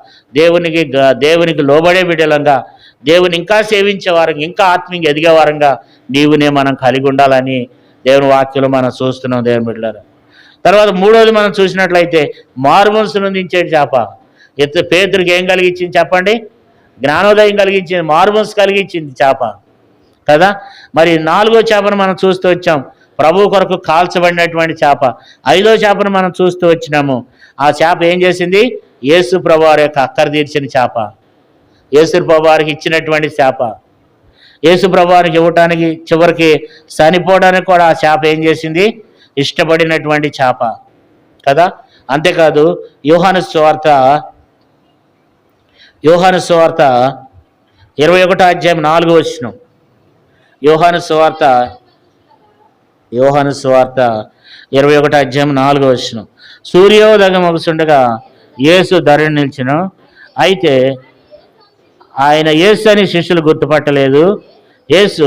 దేవునికి లోబడే బిడ్డలంగా, దేవుని ఇంకా సేవించే వారంగా, ఇంకా ఆత్మీయంగా ఎదిగే వారంగా నీవునే మనం కలిగి ఉండాలని దేవుని వాక్యంలో మనం చూస్తున్నాం దేవుని బిడ్డలారా. తర్వాత మూడోది మనం చూసినట్లయితే మారుమనసు నొందించేటి చేప. పేతురుకి ఏం కలిగించింది చెప్పండి? జ్ఞానోదయం కలిగించింది, మారుమనసు కలిగించింది చేప కదా. మరి 4వ చేపను మనం చూస్తూ వచ్చాం, ప్రభు కొరకు కాల్చబడినటువంటి చేప. 5వ చేపను మనం చూస్తూ వచ్చినాము. ఆ చేప ఏం చేసింది? యేసు ప్రభు వారి యొక్క అక్కర తీర్చిన చేప, యేసు ప్రభు వారికి ఇచ్చినటువంటి చేప. యేసు ప్రభు వారికి ఇవ్వటానికి, చివరికి చనిపోవడానికి కూడా ఆ చేప ఏం చేసింది? ఇష్టపడినటువంటి చేప కదా. అంతేకాదు యోహాను సువార్త 21వ అధ్యాయం 4వ వచనం. యోహాను సువార్త 21వ అధ్యాయం 4వ వచనం. సూర్యోదయం ముగుస్తుండగా యేసు ధరణి నిలిచెను. అయితే ఆయన యేసు అని శిష్యులు గుర్తుపట్టలేదు. యేసు,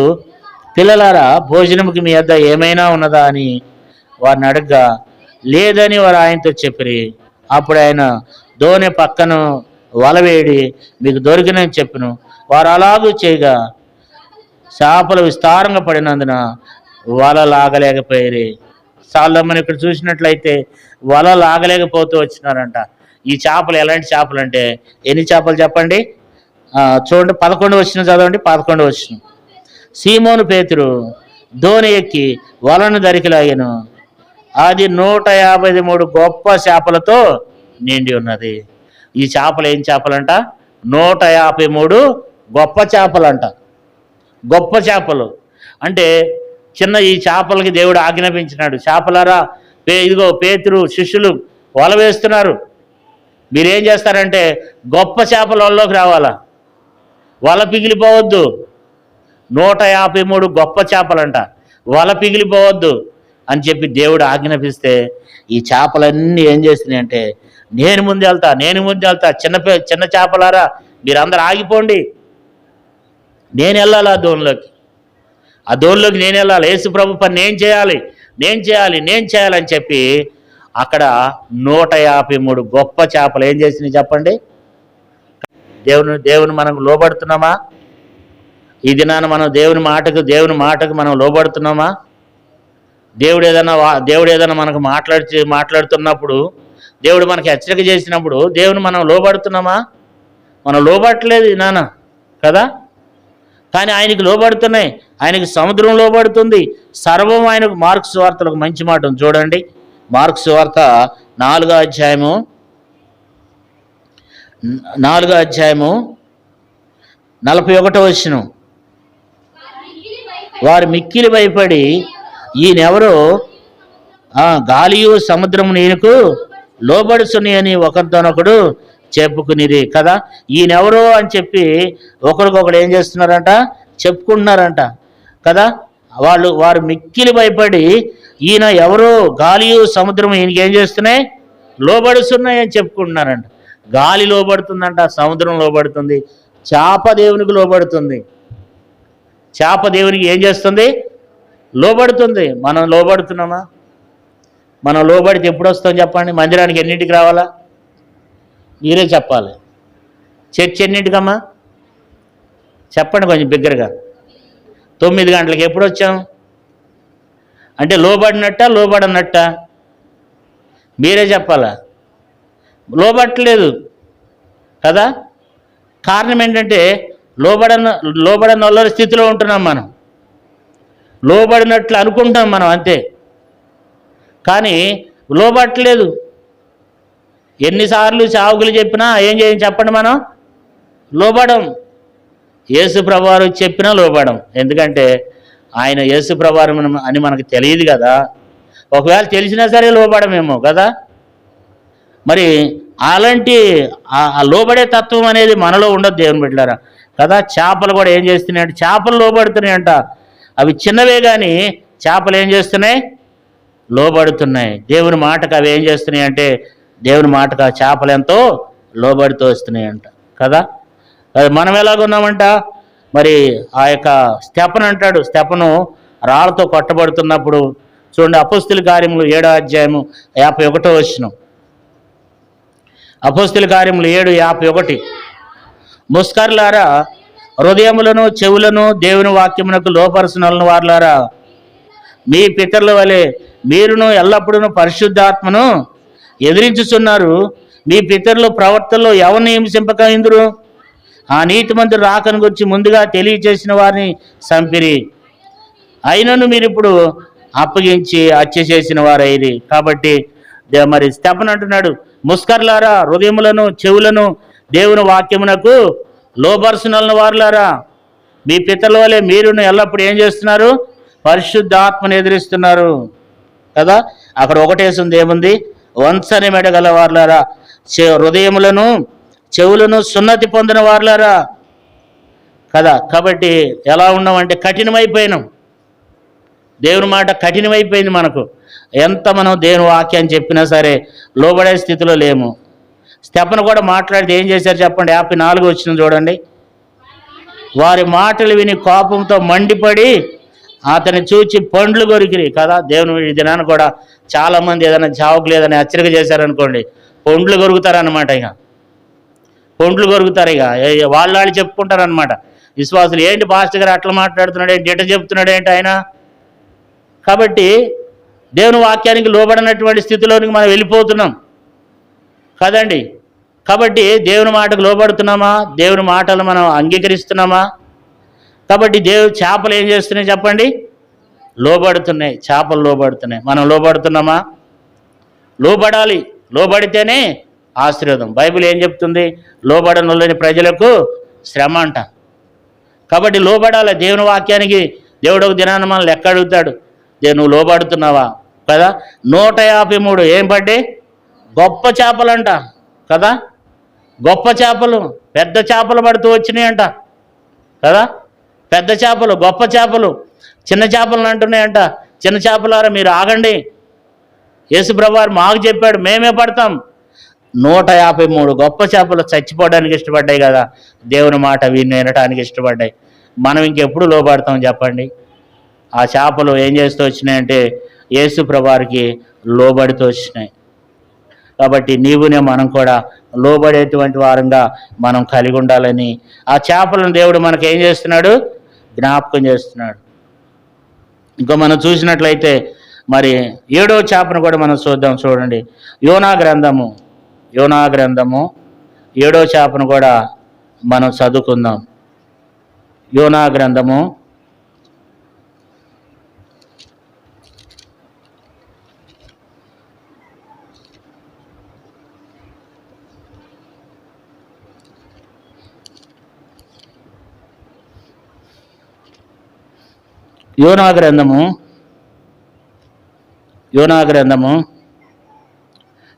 పిల్లలారా, భోజనంకి మీ వద్ద ఏమైనా ఉన్నదా అని వారిని అడగగా లేదని వారు ఆయనతో చెప్పిరి. అప్పుడు ఆయన దోణి పక్కన వలవేడి మీకు దొరికినని చెప్పిను. వారు అలాగూ చేయగా చేపలు విస్తారంగా పడినందున వల లాగలేకపోయారు. చాలామంది ఇక్కడ చూసినట్లయితే వల లాగలేకపోతూ వచ్చినారంట. ఈ చేపలు ఎలాంటి చేపలు అంటే, ఎన్ని చేపలు చెప్పండి? చూడండి, 11 వచనం చదవండి. 11 వచనం. సీమోను పేతురు దోణి ఎక్కి వలను దరికిలాగాను. అది 153 గొప్ప చేపలతో నిండి ఉన్నది. ఈ చేపలు ఏం చేపలంట? 153 గొప్ప చేపలంట. గొప్ప చేపలు అంటే చిన్న ఈ చేపలకి దేవుడు ఆజ్ఞాపించినాడు, చేపలారా, ఇదిగో పేతురు శిష్యులు వల వేస్తున్నారు, మీరేం చేస్తారంటే గొప్ప చేపల వలలోకి రావాలా, వల పిగిలిపోవద్దు. 153 గొప్ప చేపలంట, వల పిగిలిపోవద్దు అని చెప్పి దేవుడు ఆజ్ఞాపిస్తే ఈ చేపలన్నీ ఏం చేస్తున్నాయి అంటే, నేను ముందు వెళ్తా, చిన్న చేపలారా మీరందరూ ఆగిపోండి, నేను వెళ్ళాలి ఆ దోణిలోకి నేను వెళ్ళాలి, యేసు ప్రభు పని నేను చేయాలి అని చెప్పి అక్కడ 153 గొప్ప చేపలు ఏం చేసినాయి చెప్పండి? దేవుని మనం లోబడుతున్నామా? ఈ దినాన మనం దేవుని మాటకు మనం లోబడుతున్నామా? దేవుడు ఏదైనా మనకు మాట్లాడుతున్నప్పుడు, దేవుడు మనకి హెచ్చరిక చేసినప్పుడు దేవుని మనం లోబడుతున్నామా? మనం లోబడట్లేదు నాన్న కదా. కానీ ఆయనకి లోబడుతున్నాయి, ఆయనకి సముద్రం లోబడుతుంది, సర్వం ఆయనకు. మార్కు సువార్తలకు మంచి మాట ఉంది చూడండి. మార్కు సువార్త 4వ అధ్యాయము 41వ వచనం. వారు మిక్కిలి భయపడి ఈయనెవరో గాలియు సముద్రము ఈయనకు లోబడుచున్నాయని ఒకరితోనొకడు చెప్పుకునేది కదా. ఈయనెవరో అని చెప్పి ఒకరికొకడు ఏం చేస్తున్నారంట? చెప్పుకుంటున్నారంట కదా. వారు మిక్కిలి భయపడి ఈయన ఎవరో గాలియు సముద్రం ఈయనకి ఏం చేస్తున్నాయి? లోబడుతున్నాయి అని చెప్పుకుంటున్నారంట. గాలి లోబడుతుందంట, సముద్రం లోబడుతుంది, చేప దేవునికి లోబడుతుంది. చేప దేవునికి ఏం చేస్తుంది? లోబడుతుంది. మనం లోబడుతున్నామా? మనం లోబడితే ఎప్పుడు వస్తాం చెప్పండి? మందిరానికి ఎన్నింటికి రావాలా? మీరే చెప్పాలి. చర్చ్ ఎన్నింటికమ్మా చెప్పండి కొంచెం బిగ్గరగా. 9 గంటలకు. ఎప్పుడు వచ్చాం అంటే లోబడనట్ట? మీరే చెప్పాలా? లోబట్టలేదు కదా. కారణం ఏంటంటే లోబడని స్థితిలో ఉంటున్నాం మనం. లోబడినట్లు అనుకుంటాం మనం అంతే, కానీ లోబట్టలేదు. ఎన్నిసార్లు చావుకులు చెప్పినా ఏం చేయం చెప్పండి, మనం లోబడం. యేసు ప్రభువారు చెప్పినా లోబడం. ఎందుకంటే ఆయన యేసు ప్రభువారు అని మనకు తెలియదు కదా. ఒకవేళ తెలిసినా సరే లోబడమేమో కదా. మరి అలాంటి ఆ లోబడే తత్వం అనేది మనలో ఉండదు దేవుని బిడ్డలారా కదా. చేపలు కూడా ఏం చేస్తున్నాయంటే, చేపలు లోబడుతున్నాయంట. అవి చిన్నవే కానీ చేపలు ఏం చేస్తున్నాయి, లోబడుతున్నాయి. దేవుని మాటకు అవి ఏం చేస్తున్నాయి అంటే, దేవుని మాటకు ఆ చేపలు ఎంతో లోబడుతూ వస్తున్నాయంట కదా. మనం ఎలాగున్నామంట, మరి ఆ యొక్క స్టెఫను అంటాడు, స్టెఫను రాళ్ళతో కొట్టబడుతున్నప్పుడు చూడండి, అపోస్తుల కార్యములు 7వ అధ్యాయము 51వ వచనం. అపోస్తుల కార్యములు 7:51. ముస్కర్లారా, హృదయములను చెవులను దేవుని వాక్యమునకు లోపరచునలను వారులారా, మీ పితరుల వలె మీరును ఎల్లప్పుడూ పరిశుద్ధాత్మను ఎదిరించుచున్నారు. మీ పితరుల ప్రవర్తనలో ఎవరిని హింసింపక ఇందురు. ఆ నీతిమంతుడు రాకను గురించి ముందుగా తెలియచేసిన వారిని చంపిరి, అయినను మీరు ఇప్పుడు అప్పగించి హత్య చేసిన వారైరి. కాబట్టి మరి స్టెఫను అంటున్నాడు, ముస్కర్లారా, హృదయములను చెవులను దేవుని వాక్యమునకు లోబర్సునలను వారులారా, మీ పితరుల వలె మీరును ఎల్లప్పుడు ఏం చేస్తున్నారు, పరిశుద్ధాత్మను ఎదిరిస్తున్నారు కదా. అక్కడ ఒకటేసింది ఏముంది, వంచని మెడగల వారులారా, హృదయములను చెవులను సున్నతి పొందిన వారులారా కదా. కాబట్టి ఎలా ఉన్నామంటే కఠినమైపోయినాం. దేవుని మాట కఠినమైపోయింది మనకు. ఎంత మనం దేవుని వాక్యాన్ని చెప్పినా సరే లోబడే స్థితిలో లేము. స్టెఫను కూడా మాట్లాడితే ఏం చేశారు చెప్పండి, 54 వచ్చిన చూడండి. వారి మాటలు విని కోపంతో మండిపడి అతన్ని చూచి పండ్లు కొరికిరి కదా. దేవుని దినాన్ని కూడా చాలామంది ఏదైనా చావుకు లేదని హెచ్చరిక చేశారనుకోండి, పండ్లు కొరుకుతారనమాట. ఇక పండ్లు కొరుకుతారు. ఇక వాళ్ళు చెప్పుకుంటారనమాట విశ్వాసులు, ఏంటి పాస్టర్ గారు అట్లా మాట్లాడుతున్నాడు ఏంటి, ఎట్లా చెప్తున్నాడు ఏంటి ఆయన. కాబట్టి దేవుని వాక్యానికి లోబడినటువంటి స్థితిలోనికి మనం వెళ్ళిపోతున్నాం కదండి. కాబట్టి దేవుని మాటకు లోబడుతున్నామా, దేవుని మాటలు మనం అంగీకరిస్తున్నామా. కాబట్టి చేపలు ఏం చేస్తున్నాయి చెప్పండి, లోబడుతున్నాయి. చేపలు లోబడుతున్నాయి. మనం లోబడుతున్నామా? లోబడాలి. లోబడితేనే ఆశీర్వాదం. బైబిల్ ఏం చెప్తుంది, లోబడనులేని ప్రజలకు శ్రమ అంట. కాబట్టి లోబడాలి దేవుని వాక్యానికి. దేవుడు ఒక దినాన్ని మనం లెక్క అడుగుతాడు, నువ్వు లోబడుతున్నావా కదా. 153 ఏం పడ్డాయి, గొప్ప చేపలంట కదా. గొప్ప చేపలు, పెద్ద చేపలు పడుతూ వచ్చినాయంట కదా. పెద్ద చేపలు, గొప్ప చేపలు, చిన్న చేపలను అంటున్నాయంట. చిన్న చేపలారా మీరు ఆగండి, యేసు ప్రభువారు మాకు చెప్పాడు, మేమే పడతాం. 153 గొప్ప చేపలు చచ్చిపోవడానికి ఇష్టపడ్డాయి కదా, దేవుని మాట వీరిని వినటానికి ఇష్టపడ్డాయి. మనం ఇంకెప్పుడు లోబడతాం చెప్పండి. ఆ చేపలు ఏం చేస్తూ వచ్చినాయంటే యేసు ప్రభువారికి లోబడుతూ వచ్చినాయి. కాబట్టి నీవునే మనం కూడా లోబడేటువంటి వారంగా మనం కలిగి ఉండాలని ఆ చేపలను దేవుడు మనకు ఏం చేస్తున్నాడు, జ్ఞాపకం చేస్తున్నాడు. ఇంకా మనం చూసినట్లయితే మరి 7వ చేపను కూడా మనం చూద్దాం. చూడండి, యోనా గ్రంథము 7వ చేపను కూడా మనం చదువుకుందాం. యోనా గ్రంథము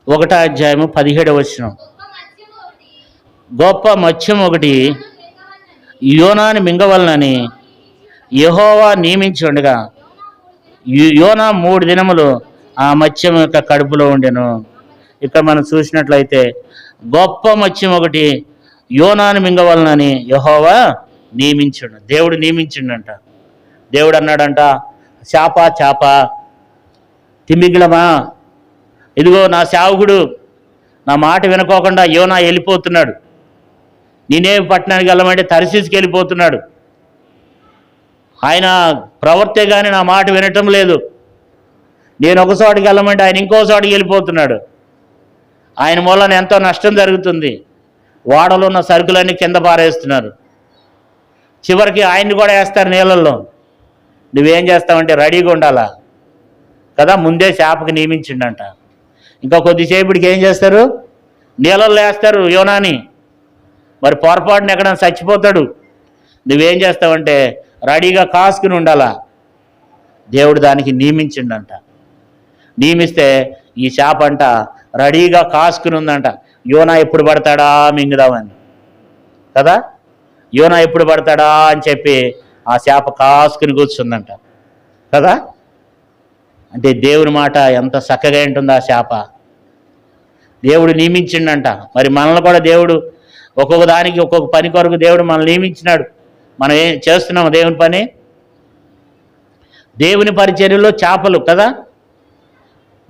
1వ అధ్యాయము 17వ వచనం. గొప్ప మత్స్యం ఒకటి యోనాని మింగవలనని యెహోవా నియమించి ఉండగా యోనా 3 దినములు ఆ మత్స్యం యొక్క కడుపులో ఉండెను. ఇక్కడ మనం చూసినట్లయితే గొప్ప మత్స్యం ఒకటి యోనాని మింగవలనని యెహోవా నియమించుండు. దేవుడు నియమించిండంట. దేవుడు అన్నాడంట, చేప తిమింగలమా, ఇదిగో నా సేవకుడు నా మాట వినుకోకుండా యోనా వెళ్ళిపోతున్నాడు. నీనేవి పట్టణానికి వెళ్ళమంటే తర్షీసుకి వెళ్ళిపోతున్నాడు. ఆయన ప్రవర్తే కానీ నా మాట వినటం లేదు. నేను ఒక చోటికి వెళ్ళమంటే ఆయన ఇంకో చోటికి వెళ్ళిపోతున్నాడు. ఆయన మూలన ఎంతో నష్టం జరుగుతుంది. ఓడలో ఉన్న సరుకులన్నీ కింద పారేస్తున్నారు. చివరికి ఆయన్ని కూడా వేస్తారు నీళ్ళల్లో. నువ్వేం చేస్తావంటే రెడీగా ఉండాలా కదా, ముందే చేపకి నియమించిండంట. ఇంకా కొద్దిసేపటికి ఏం చేస్తారు, నీళ్ళల్లో వేస్తారు యోనాని. మరి పొరపాటున ఎక్కడైనా చచ్చిపోతాడు. నువ్వేం చేస్తావంటే రెడీగా కాసుకుని ఉండాలా. దేవుడు దానికి నియమించిండంట. నియమిస్తే ఈ చేప అంట రెడీగా కాసుకుని ఉందంట. యోనా ఎప్పుడు పడతాడా మింగుదామని కదా, యోనా ఎప్పుడు పడతాడా అని చెప్పి ఆ చేప కాసుకుని కూర్చుందంట కదా. అంటే దేవుని మాట ఎంత చక్కగా ఉంటుంది ఆ చేప. దేవుడు నియమించిండంట. మరి మనల్ని కూడా దేవుడు ఒక్కొక్క దానికి ఒక్కొక్క పని కొరకు దేవుడు మనల్ని నియమించినాడు. మనం ఏం చేస్తున్నాము దేవుని పని? దేవుని పరిచర్యలో చేపలు కదా,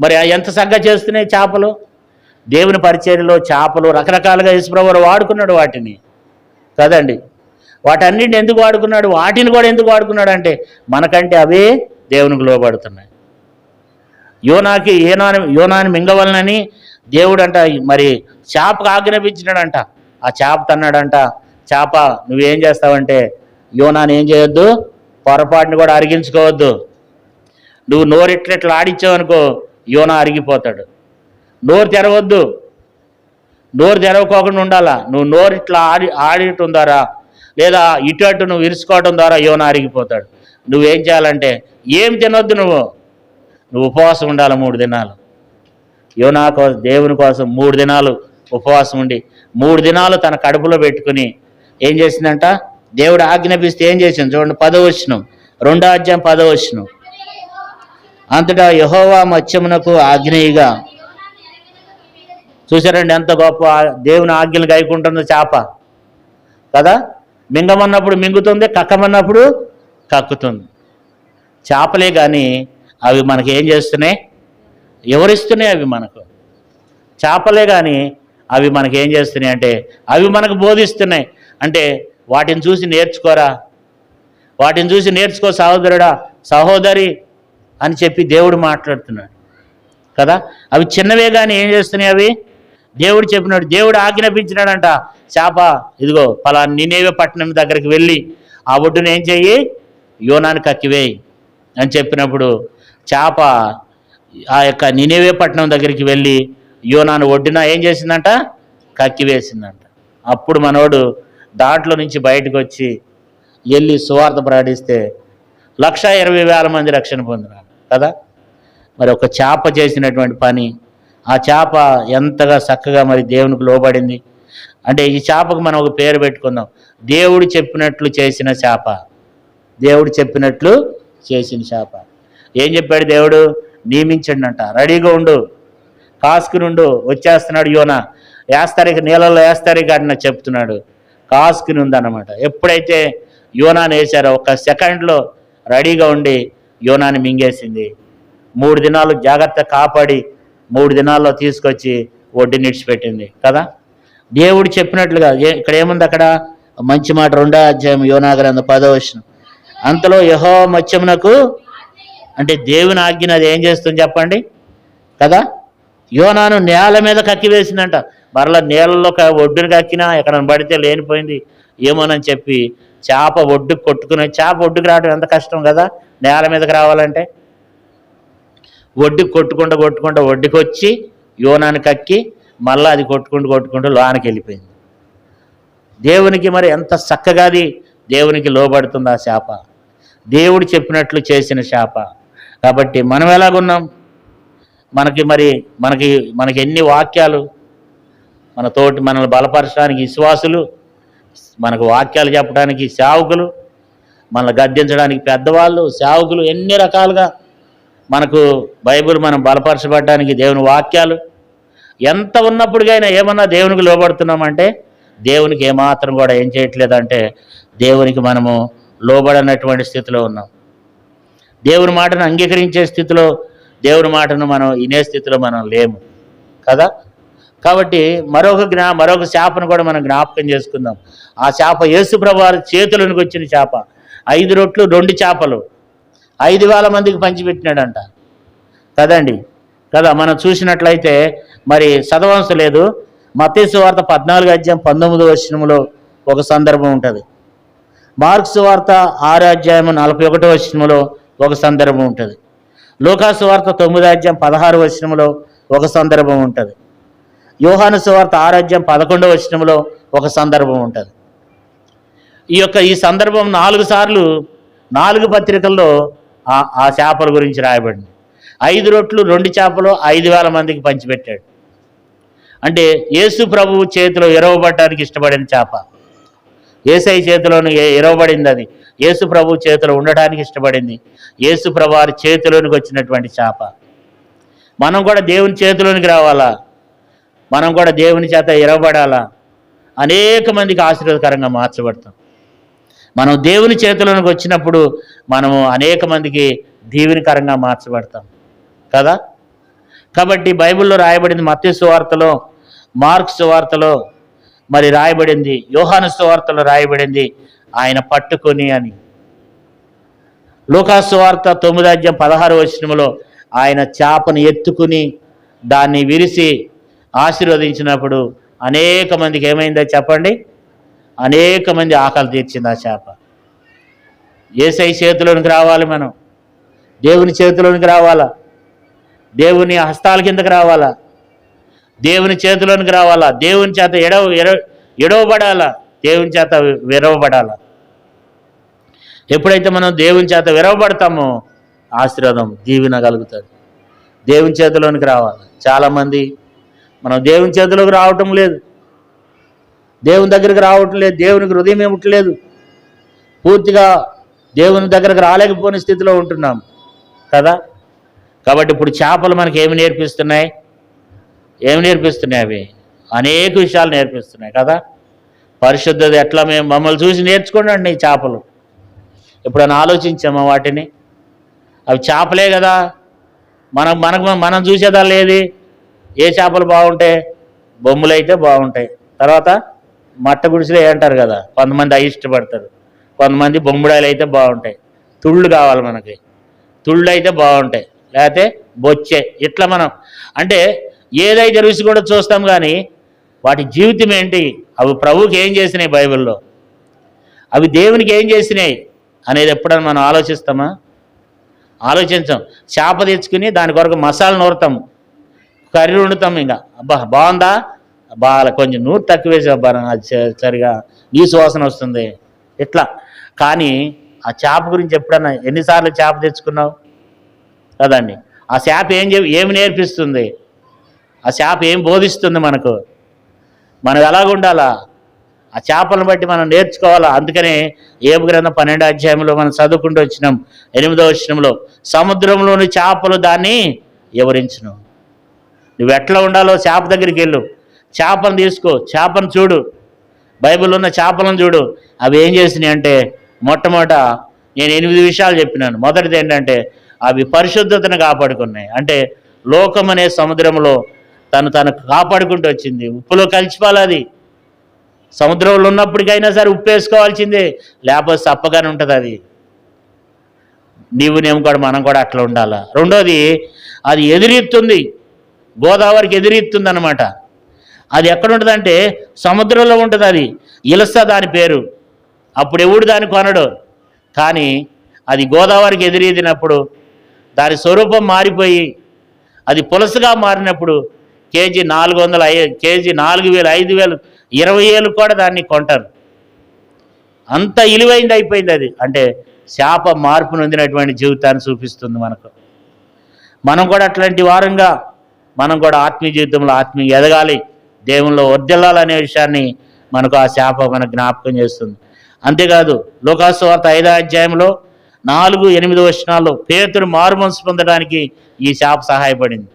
మరి ఎంత చక్కగా చేస్తున్నాయి చేపలు. దేవుని పరిచర్యలో చేపలు రకరకాలుగా యేసుప్రభువు వాడుకున్నాడు వాటిని కదండి. వాటన్నింటిని ఎందుకు వాడుకున్నాడు? వాటిని కూడా ఎందుకు వాడుకున్నాడు అంటే మనకంటే అవే దేవునికి లోబడుతున్నాయి. యోనాని మింగవలనని దేవుడు అంట మరి చేపకు ఆజ్ఞాపించినాడంట. ఆ చేప తన్నాడంట, చేప నువ్వేం చేస్తావంటే యోనాని ఏం చేయొద్దు, పొరపాటుని కూడా అరిగించుకోవద్దు. నువ్వు నోరు ఇట్లా ఆడిచ్చావనుకో యోనా అరిగిపోతాడు. నోరు తెరవద్దు, నోరు తెరవకోకుండా ఉండాలా. నువ్వు నోరు ఇట్లా ఆడటం ద్వారా లేదా ఇటు అటు నువ్వు ఇరుచుకోవడం ద్వారా యోనా అరిగిపోతాడు. నువ్వేం చేయాలంటే ఏం తినొద్దు, నువ్వు ఉపవాసం ఉండాలి 3 దినాలు. యోనా కోసం దేవుని కోసం 3 దినాలు ఉపవాసం ఉండి 3 దినాలు తన కడుపులో పెట్టుకుని ఏం చేసిందంట, దేవుడు ఆజ్ఞాపిస్తే ఏం చేసింది చూడండి. 10వ వచనం, 2వ అధ్యాయం 10వ వచనం. అంతటా యెహోవా మత్స్యమునకు ఆజ్ఞేయిగా. చూసారండి ఎంత గొప్ప దేవుని ఆజ్ఞలు గైకుంటుందో చేప కదా. మింగమన్నప్పుడు మింగుతుంది, కక్కమన్నప్పుడు కక్కుతుంది. చేపలే కానీ అవి మనకి ఏం చేస్తున్నాయి, ఎవరిస్తున్నాయి అవి మనకు. చేపలే కానీ అవి మనకి ఏం చేస్తున్నాయి అంటే అవి మనకు బోధిస్తున్నాయి. అంటే వాటిని చూసి నేర్చుకోరా, వాటిని చూసి నేర్చుకో సహోదరుడా సహోదరి అని చెప్పి దేవుడు మాట్లాడుతున్నాడు కదా. అవి చిన్నవే కానీ ఏం చేస్తున్నాయి, అవి దేవుడు చెప్పినాడు. దేవుడు ఆజ్ఞాపించినాడంట, చేప ఇదిగో పలానా నినేవే పట్టణం దగ్గరికి వెళ్ళి ఆ ఒడ్డును ఏం చెయ్యి, యోనాని కక్కివేయి అని చెప్పినప్పుడు చేప ఆ యొక్క నినేవే పట్టణం దగ్గరికి వెళ్ళి యోనాను ఒడ్డున ఏం చేసిందంట, కక్కివేసిందంట. అప్పుడు మనోడు దాంట్లో నుంచి బయటకు వచ్చి వెళ్ళి సువార్త ప్రకటిస్తే 120,000 మంది రక్షణ పొందినారు కదా. మరి ఒక చేప చేసినటువంటి పని, ఆ చేప ఎంతగా చక్కగా మరి దేవునికి లోబడింది అంటే ఈ చేపకు మనం ఒక పేరు పెట్టుకుందాం, దేవుడు చెప్పినట్లు చేసిన చేప. దేవుడు చెప్పినట్లు చేసిన చేప. ఏం చెప్పాడు దేవుడు? నియమించండి, రెడీగా ఉండు, కాసుకుని ఉండు, వచ్చేస్తున్నాడు యోనా, వేస్తారిక నీళ్ళల్లో వేస్తారిక అని నాకు చెప్తున్నాడు. కాసుకుని ఉందన్నమాట. ఎప్పుడైతే యోనాని వేశారో 1 సెకండ్లో రెడీగా ఉండి యోనాని మింగేసింది. 3 దినాలు జాగ్రత్త కాపాడి 3 దినాల్లో తీసుకొచ్చి ఒడ్డుని ఇడిచిపెట్టింది కదా. దేవుడు చెప్పినట్లుగా ఇక్కడ ఏముంది, అక్కడ మంచి మాట 2వ అధ్యాయం యోనా గ్రంథం 10వ వచనం. అంతలో యెహోవా మత్స్యమునకు అంటే దేవుని ఆజ్ఞ అది ఏం చేస్తుంది చెప్పండి కదా. యోనాను నేల మీద కక్కివేసిందంట. మరలా నీళ్ళలో ఒడ్డును కక్కినా ఎక్కడ పడితే లేనిపోయింది ఏమోనని చెప్పి చేప ఒడ్డుకు కొట్టుకునే. చేప ఒడ్డుకు రావడం ఎంత కష్టం కదా, నేల మీదకి రావాలంటే. ఒడ్డుకు కొట్టుకుంటూ ఒడ్డుకు వచ్చి యోనాన్ని కక్కి మళ్ళీ అది కొట్టుకుంటూ లోనికి వెళ్ళిపోయింది. దేవునికి మరి ఎంత చక్కగా అది దేవునికి లోబడుతుంది ఆ చేప, దేవుడు చెప్పినట్లు చేసిన చేప. కాబట్టి మనం ఎలాగున్నాం, మనకి ఎన్ని వాక్యాలు, మనల్ని బలపరచడానికి విశ్వాసులు, మనకు వాక్యాలు చెప్పడానికి సేవకులు, మనల్ని గద్దించడానికి పెద్దవాళ్ళు సేవకులు, ఎన్ని రకాలుగా మనకు బైబిల్ మనం బలపరచబడడానికి దేవుని వాక్యాలు ఎంత ఉన్నప్పటికైనా ఏమన్నా దేవునికి లోబడుతున్నామంటే దేవునికి ఏమాత్రం కూడా ఏం చేయట్లేదంటే దేవునికి మనము లోబడనటువంటి స్థితిలో ఉన్నాం. దేవుని మాటను అంగీకరించే స్థితిలో, దేవుని మాటను మనం వినే స్థితిలో మనం లేము కదా. కాబట్టి మరొక చేపను కూడా మనం జ్ఞాపకం చేసుకుందాం. ఆ చేప యేసుప్రభు వారి చేతులకు వచ్చిన చేప. 5 రొట్లు 2 చేపలు 5,000 మందికి పంచిపెట్టినాడంట కదండి కదా. మనం చూసినట్లయితే మరి చదవంశ లేదు, మత్తయి సువార్త 14:19 ఒక సందర్భం ఉంటుంది. మార్కు సువార్త 6:41 ఒక సందర్భం ఉంటుంది. లూకా సువార్త 9:16 ఒక సందర్భం ఉంటుంది. యోహాను సువార్త 6:11 ఒక సందర్భం ఉంటుంది. ఈ సందర్భం 4 సార్లు 4 పత్రికల్లో ఆ చేపల గురించి రాయబడింది. 5 రొట్లు 2 చేపలు 5,000 మందికి పంచిపెట్టాడు. అంటే యేసు ప్రభువు చేతిలో ఎరవబడటానికి ఇష్టపడిన చేప, యేసయ్య చేతిలోని ఎరవబడింది. అది యేసు ప్రభువు చేతిలో ఉండటానికి ఇష్టపడింది. యేసు ప్రభు వారి చేతిలోనికి వచ్చినటువంటి చేప. మనం కూడా దేవుని చేతిలోనికి రావాలా, మనం కూడా దేవుని చేత ఎరవబడాలా, అనేక మందికి ఆశీర్వాదకరంగా మార్చబడతాం. మనం దేవుని చేతిలోనికి వచ్చినప్పుడు మనము అనేక మందికి దీవెనకరంగా మార్చబడతాం కదా. కాబట్టి బైబిల్లో రాయబడింది, మత్తయి సువార్తలో, మార్కు సువార్తలో మరి రాయబడింది, యోహాను సువార్తలో రాయబడింది ఆయన పట్టుకొని అని. లూకా సువార్త 9:16 ఆయన చేపను ఎత్తుకుని దాన్ని విరిసి ఆశీర్వదించినప్పుడు అనేక మందికి ఏమైందో చెప్పండి, అనేక మంది ఆకలి తీర్చింది ఆ చేప. యేసయ్య చేతిలోనికి రావాలి, మనం దేవుని చేతిలోనికి రావాలా, దేవుని హస్తాల కిందకి రావాలా, దేవుని చేతిలోనికి రావాలా, దేవుని చేత ఎడవబడాలా, దేవుని చేత విరవబడాలా. ఎప్పుడైతే మనం దేవుని చేత విరవబడతామో ఆశీర్వాదం దీవెన కలుగుతుంది. దేవుని చేతిలోనికి రావాలి. చాలామంది మనం దేవుని చేతిలోకి రావటం లేదు, దేవుని దగ్గరికి రావటం లేదు, దేవునికి హృదయం ఇవ్వట్లేదు, పూర్తిగా దేవుని దగ్గరకు రాలేకపోయిన స్థితిలో ఉంటున్నాం కదా. కాబట్టి ఇప్పుడు చేపలు మనకి ఏమి నేర్పిస్తున్నాయి? అవి అనేక విషయాలు నేర్పిస్తున్నాయి కదా. పరిశుద్ధత ఎట్లా మమ్మల్ని చూసి నేర్చుకోండి ఈ చేపలు. ఎప్పుడైనా ఆలోచించామా వాటిని? అవి చేపలే కదా, మనం చూసేదా లేదు. ఏ చేపలు బాగుంటాయి? బొమ్ములు అయితే బాగుంటాయి, తర్వాత మట్ట గుడిసెలు అంటారు కదా, కొంతమంది అవి ఇష్టపడతారు, కొంతమంది బొమ్ముడాయలు అయితే బాగుంటాయి. తుళ్ళు కావాలి మనకి, తుళ్ళు అయితే బాగుంటాయి, లేకపోతే బొచ్చే. ఇట్లా మనం అంటే ఏదైతే రుచి కూడా చూస్తాం, కానీ వాటి జీవితం ఏంటి, అవి ప్రభువుకి ఏం చేసినాయి, బైబిల్లో అవి దేవునికి ఏం చేసినాయి అనేది ఎప్పుడైనా మనం ఆలోచిస్తామా? ఆలోచించాం. చేప తెచ్చుకుని దాని కొరకు మసాలా నూరుతాం, కర్రీ వండుతాం. ఇంకా అబ్బా బాగుందా, బాగా కొంచెం నూరు తక్కువ వేసి అబ్బా అది సరిగా ఈ సువాసన వస్తుంది ఇట్లా. కానీ ఆ చేప గురించి ఎప్పుడన్నా ఎన్నిసార్లు చేప తెచ్చుకున్నావు కదండి. ఆ చేప ఏమి నేర్పిస్తుంది, ఆ చేప ఏం బోధిస్తుంది మనకు, మనం ఎలాగుండాలా, ఆ చేపలను బట్టి మనం నేర్చుకోవాలా. అందుకనే యోబు గ్రంథం 12 మనం చదువుకుంటూ వచ్చినాం. 8 సముద్రంలోని చేపలు దాన్ని వివరించును. నువ్వు ఎట్లా ఉండాలో చేప దగ్గరికి వెళ్ళు, చేపను తీసుకో, చేపను చూడు, బైబిల్లో ఉన్న చేపలను చూడు. అవి ఏం చేసినాయి అంటే, మొట్టమొదట నేను 8 విషయాలు చెప్పినాను. మొదటిది ఏంటంటే అవి పరిశుద్ధతను కాపాడుకున్నాయి. అంటే లోకం అనే సముద్రంలో తను కాపాడుకుంటూ వచ్చింది. ఉప్పులో కలిసిపోవాలి. అది సముద్రంలో ఉన్నప్పటికైనా సరే ఉప్పు వేసుకోవాల్సిందే, లేకపోతే సప్పగానే ఉంటుంది. అది నేను కూడా మనం కూడా అట్లా ఉండాలా. రెండోది, అది ఎదురెత్తుంది, గోదావరికి ఎదురెత్తుంది అనమాట. అది ఎక్కడ ఉంటుందంటే సముద్రంలో ఉంటుంది. అది ఇలస దాని పేరు. అప్పుడు ఎవడు దాన్ని కొనడు. కానీ అది గోదావరికి ఎదురెదినప్పుడు దాని స్వరూపం మారిపోయి అది పులసగా మారినప్పుడు కేజీ 400, కేజీ 4,000, 5,000, 20,000 కూడా దాన్ని కొంటారు. అంత ఇలువైంది అయిపోయింది అది. అంటే శాప మార్పు నొందినటువంటి జీవితాన్ని చూపిస్తుంది మనకు. మనం కూడా అట్లాంటి వారంగా మనం కూడా ఆత్మీయ జీవితంలో ఆత్మీయ ఎదగాలి, దేవునిలో వర్ధిల్లాలనే విషయాన్ని మనకు ఆ శాప మనకు జ్ఞాపకం చేస్తుంది. అంతేకాదు లూకా సువార్త 5 4-8 పేతురు మారుమనసు పొందడానికి ఈ శాప సహాయపడింది.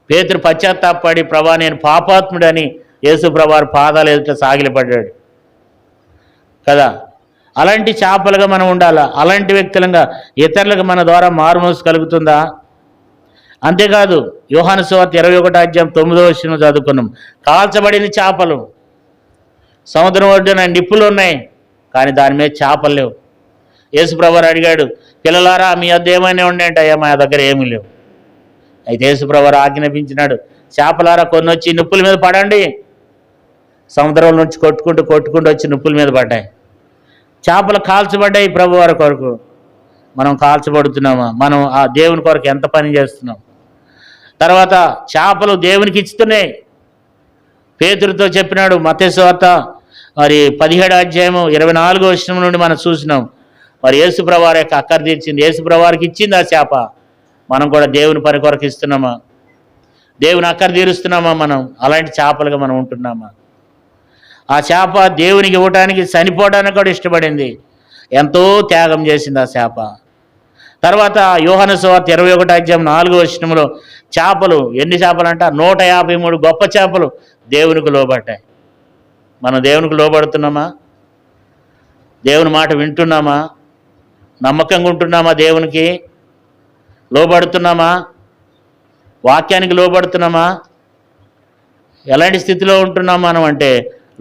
పేతురు పశ్చాత్తాపడి, ప్రభా నేను పాపాత్ముడని యేసు ప్రభువారి పాదాలు ఎదుట సాగిలపడ్డాడు కదా. అలాంటి చేపలుగా మనం ఉండాలా. అలాంటి వ్యక్తులంగా ఇతరులకు మన ద్వారా మారుమనసు కలుగుతుందా? అంతేకాదు యోహాను సువార్త 21:9 చదువుకున్నాం. కాల్చబడిన చేపలు, సముద్రం ఒడ్డున నిప్పులు ఉన్నాయి కానీ దాని మీద చేపలు లేవు. యేసు ప్రభువారు అడిగాడు, పిల్లలారా మీ వద్ద ఏమైనా ఉండేంటి? అయ్యా మా దగ్గర ఏమీ లేవు. అయితే యేసు ప్రభువారు ఆజ్ఞాపించినాడు, చేపలారా కొన్ని వచ్చి నిప్పుల మీద పడండి. సముద్రం నుంచి కొట్టుకుంటూ వచ్చి నిప్పుల మీద పడ్డాయి. చేపలు కాల్చబడ్డాయి ప్రభువారి కొరకు. మనం కాల్చబడుతున్నామా? మనం ఆ దేవుని కొరకు ఎంత పని చేస్తున్నాం? తర్వాత చేపలు దేవునికి ఇస్తున్నాయి. పేతురుతో చెప్పినాడు మత్తయి సువార్త మరి 17వ అధ్యాయము 24వ వచనం నుండి మనం చూసినాం. మరి యేసుప్రభువారి యొక్క అక్కర తీర్చింది, యేసుప్రభువారికి ఇచ్చింది ఆ చేప. మనం కూడా దేవుని పని కొరకు ఇస్తున్నామా? దేవుని అక్కర తీరుస్తున్నామా? మనం అలాంటి చేపలుగా మనం ఉంటున్నామా? ఆ చేప దేవునికి ఇవ్వటానికి చనిపోవడానికి కూడా ఇష్టపడింది. ఎంతో త్యాగం చేసింది ఆ చేప. తర్వాత యోహాను సువార్త 21వ అధ్యాయం 4వ వచనంలో చేపలు ఎన్ని చేపలు అంట? 153 గొప్ప చేపలు దేవునికి లోబడ్డాయి. మనం దేవునికి లోబడుతున్నామా? దేవుని మాట వింటున్నామా? నమ్మకంగా ఉంటున్నామా? దేవునికి లోబడుతున్నామా? వాక్యానికి లోబడుతున్నామా? ఎలాంటి స్థితిలో ఉంటున్నాం మనం అంటే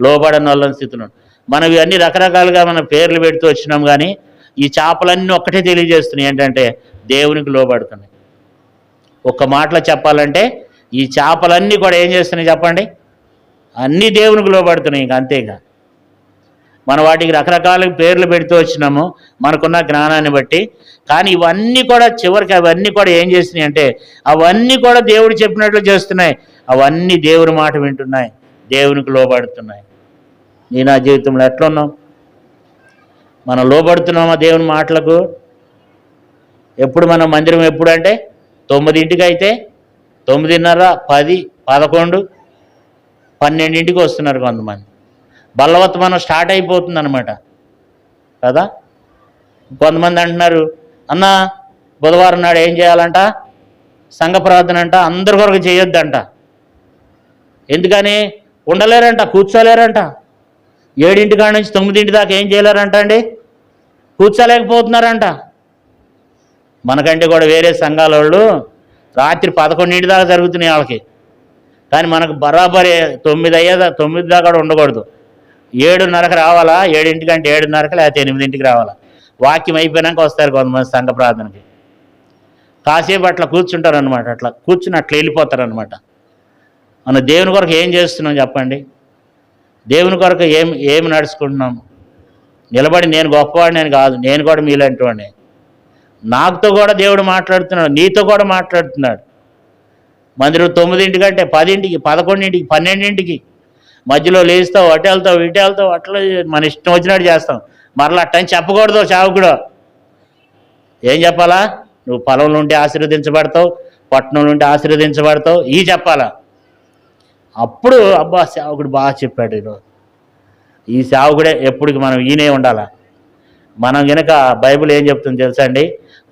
లోబడని వాళ్ళని స్థితిలో. మనం ఇవన్నీ రకరకాలుగా మన పేర్లు పెడుతూ వచ్చినాం, కానీ ఈ చేపలన్నీ ఒక్కటే తెలియజేస్తున్నాయి, ఏంటంటే దేవునికి లోబడుతున్నాయి. ఒక్క మాటలో చెప్పాలంటే ఈ చేపలన్నీ కూడా ఏం చేస్తున్నాయి చెప్పండి? అన్నీ దేవునికి లోబడుతున్నాయి. ఇంక అంతేగా. మన వాటికి రకరకాల పేర్లు పెడుతూ వచ్చినాము మనకున్న జ్ఞానాన్ని బట్టి. కానీ ఇవన్నీ కూడా చివరికి అవన్నీ కూడా ఏం చేసినాయి అంటే అవన్నీ కూడా దేవుడు చెప్పినట్లు చేస్తున్నాయి. అవన్నీ దేవుని మాట వింటున్నాయి, దేవునికి లోబడుతున్నాయి. నీ నా జీవితంలో ఎట్లున్నాం? మనం లోబడుతున్నామా దేవుని మాటలకు? ఎప్పుడు మన మందిరం ఎప్పుడు అంటే 9ంటికి అయితే 9:30, 10, 11, 12ంటికి వస్తున్నారు కొంతమంది. బల్లవత్తమానం స్టార్ట్ అయిపోతుంది అనమాట కదా. కొంతమంది అంటున్నారు, అన్న బుధవారం నాడు ఏం చేయాలంట? సంఘ ప్రార్థన అంట, అందరి కొరకు చేయొద్దంట. ఎందుకని? ఉండలేరంట, కూర్చోలేరంట. 7 కాడ నుంచి 9 దాకా ఏం చేయలేరంట అండి? కూర్చోలేకపోతున్నారంట. మనకంటే కూడా వేరే సంఘాల వాళ్ళు రాత్రి 11 దాకా జరుగుతున్నాయి వాళ్ళకి. కానీ మనకు బరాబరి 9 దాకా కూడా ఉండకూడదు. 7:30కి రావాలా, 7 కంటే 7:30కి లేకపోతే 8ంటికి రావాలా. వాక్యం అయిపోయినాక వస్తారు కొంతమంది సంఘ ప్రార్థనకి. కాసేపు అట్లా కూర్చుంటారు అనమాట. అట్లా కూర్చుని అట్లా వెళ్ళిపోతారు అనమాట. మన దేవుని కొరకు ఏం చేస్తున్నాం చెప్పండి? దేవుని కొరకు ఏమి నడుచుకుంటున్నాం? నిలబడి నేను గొప్పవాడిని అని కాదు, నేను కూడా మీలాంటి వాడిని. నాకుతో కూడా దేవుడు మాట్లాడుతున్నాడు, నీతో కూడా మాట్లాడుతున్నాడు. మందిరం 9 కంటే 10ంటికి, 11ంటికి, 12ంటికి మధ్యలో లేస్తావు, అటు వెళ్తావు, అట్లా మన ఇష్టం వచ్చినట్టు చేస్తాం. మరలా అట్టని చెప్పకూడదు. చావుకుడు ఏం చెప్పాలా? నువ్వు పొలంలో ఉంటే ఆశీర్వదించబడతావు, పట్టణంలో ఉంటే ఆశీర్వదించబడతావు, ఇవి చెప్పాలా. అప్పుడు అబ్బా సేవకుడు బాగా చెప్పాడు ఈరోజు. ఈ సేవకుడే ఎప్పటికి మనం ఈయనే ఉండాలా. మనం కనుక బైబిల్ ఏం చెప్తుంది తెలుసా అండి?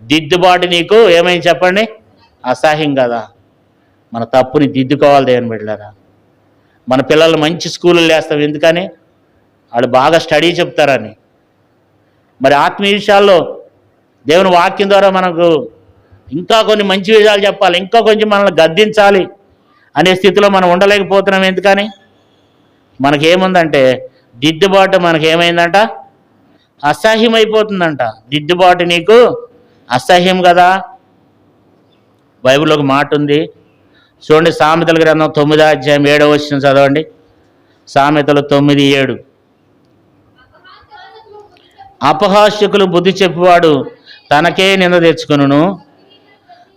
దిద్దుబాటు నీకు ఏమైంది చెప్పండి? అసహ్యం కదా. మన తప్పుని దిద్దుకోవాలి దేవుని బిడ్డలారా. మన పిల్లలు మంచి స్కూళ్ళు వేస్తాం, ఎందుకని? వాళ్ళు బాగా స్టడీ చెప్తారని. మరి ఆత్మీయ విషయాల్లో దేవుని వాక్యం ద్వారా మనకు ఇంకా కొన్ని మంచి విషయాలు చెప్పాలి, ఇంకా కొంచెం మనల్ని గద్దించాలి అనే స్థితిలో మనం ఉండలేకపోతున్నాం. ఎందుకని? మనకేముందంటే దిద్దుబాటు మనకేమైందంట? అసహ్యం అయిపోతుందంట. దిద్దుబాటు నీకు అసహ్యం కదా. బైబిల్లో ఒక మాట ఉంది చూడండి, సామెతల గ్రంథం 9వ అధ్యాయం 7వ వచనం చదవండి. సామెతలు 9:7. అపహాస్యకులు బుద్ధి చెప్పువాడు తనకే నింద తెచ్చుకును,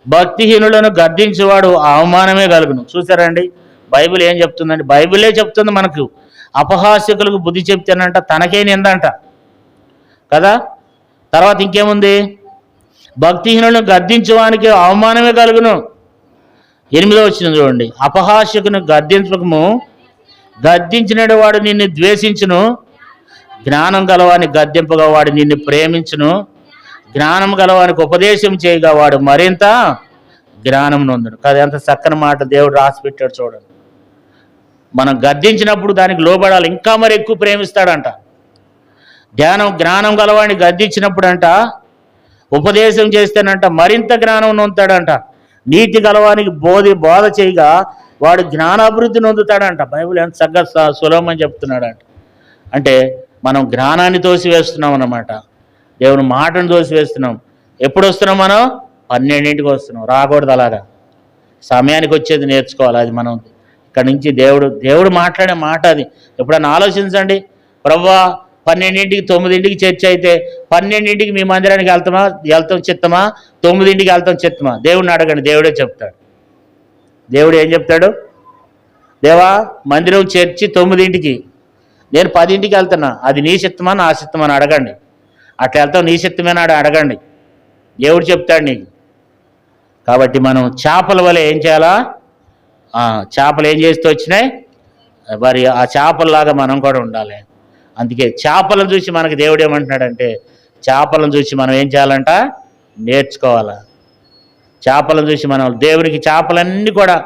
భక్తిహీనులను గద్దించేవాడు అవమానమే కలుగును. చూసారండి బైబిల్ ఏం చెప్తుందండి? బైబిలే చెప్తుంది మనకు. అపహాస్యకులకు బుద్ధి చెప్తేనంట తనకే నిందంట కదా. తర్వాత ఇంకేముంది? భక్తిహీనులను గద్దించేవానికి అవమానమే కలుగును. 8వ వచనం చూడండి. అపహాస్యకును గద్దించకము, గద్దించిన వాడు నిన్ను ద్వేషించును, జ్ఞానం గలవాని గద్దింపగా వాడు నిన్ను ప్రేమించును, జ్ఞానం గలవానికి ఉపదేశం చేయగా వాడు మరింత జ్ఞానం నొందును. కదా, ఎంత చక్కని మాట దేవుడు రాసి పెట్టాడు చూడండి. మనం గద్దించినప్పుడు దానికి లోబడాలి, ఇంకా మరి ఎక్కువ ప్రేమిస్తాడంట. జ్ఞానం గలవాడిని గద్దించినప్పుడు అంట, ఉపదేశం చేస్తేనంట మరింత జ్ఞానం నొందుతాడంట. నీతి గలవానికి బోధ చేయగా వాడు జ్ఞానాభివృద్ధి నొందుతాడంట. బైబిల్ ఎంత చక్కగా సులభమని చెప్తున్నాడంట. అంటే మనం జ్ఞానాన్ని తోసివేస్తున్నాం అన్నమాట, దేవుని మాటను తోసివేస్తున్నాం. ఎప్పుడు వస్తున్నాం మనం? 12ంటికి వస్తున్నాం. రాకూడదు అలాగా. సమయానికి వచ్చేది నేర్చుకోవాలి. అది మనం ఇక్కడ నుంచి దేవుడు మాట్లాడే మాట అది. ఎప్పుడైనా ఆలోచించండి, ప్రభువా 12ంటికి 9ంటికి చర్చ అయితే 12ంటికి మీ మందిరానికి వెళ్తాం చిత్తమా, 9ంటికి వెళ్తాం చిత్తమా? దేవుడిని అడగండి, దేవుడే చెప్తాడు. దేవుడు ఏం చెప్తాడు? దేవా మందిరం చర్చి 9ంటికి, నేను 10ంటికి వెళ్తున్నా, అది నీ చిత్తమా నా చిత్తమా అని అడగండి. అట్లా వెళ్తాం నీ చిత్తమేనా అడగండి, దేవుడు చెప్తాడు నీకు. కాబట్టి మనం చేపల వలె ఏం చేయాలా? చేపలు ఏం చేస్తూ వచ్చినాయి, మరి ఆ చేపల్లాగా మనం కూడా ఉండాలి. అందుకే చేపలను చూసి మనకి దేవుడు ఏమంటున్నాడంటే, చేపలను చూసి మనం ఏం చేయాలంట? నేర్చుకోవాలా. చేపలను చూసి మనం దేవునికి చేపలన్నీ కూడా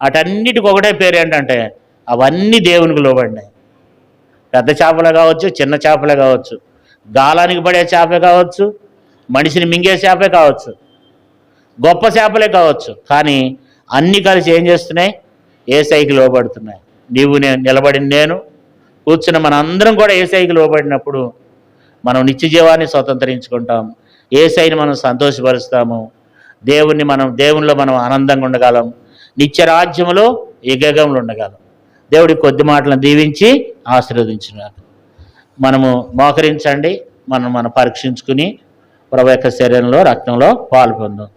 అటన్నిటికి ఒకటే పేరు ఏంటంటే, అవన్నీ దేవునికి లోబడినాయి. పెద్ద చేపలే కావచ్చు, చిన్న చేపలే కావచ్చు, గాలానికి పడే చేపే కావచ్చు, మనిషిని మింగే చేపే కావచ్చు, గొప్ప చేపలే కావచ్చు, కానీ అన్నీ కలిసి ఏం చేస్తున్నాయి? యేసయ్యకి లోబడుతున్నాయి. నేను నిలబడిన నేను కూర్చున్న మన అందరం కూడా యేసయ్యకి లోబడినప్పుడు మనం నిత్య జీవాన్ని స్వతంత్రించుకుంటాం. యేసయ్యని మనం సంతోషపరుస్తాము. దేవునిలో మనం ఆనందంగా ఉండగలం. నిత్య రాజ్యములో యుగములు ఉండగలం. దేవుడి కొద్ది మాటలను దీవించి ఆశీర్వదించున్నారు. మనము మోకరించండి, మనం పరీక్షించుకుని ప్రభు యొక్క శరీరంలో రక్తంలో పాలు పొందాం.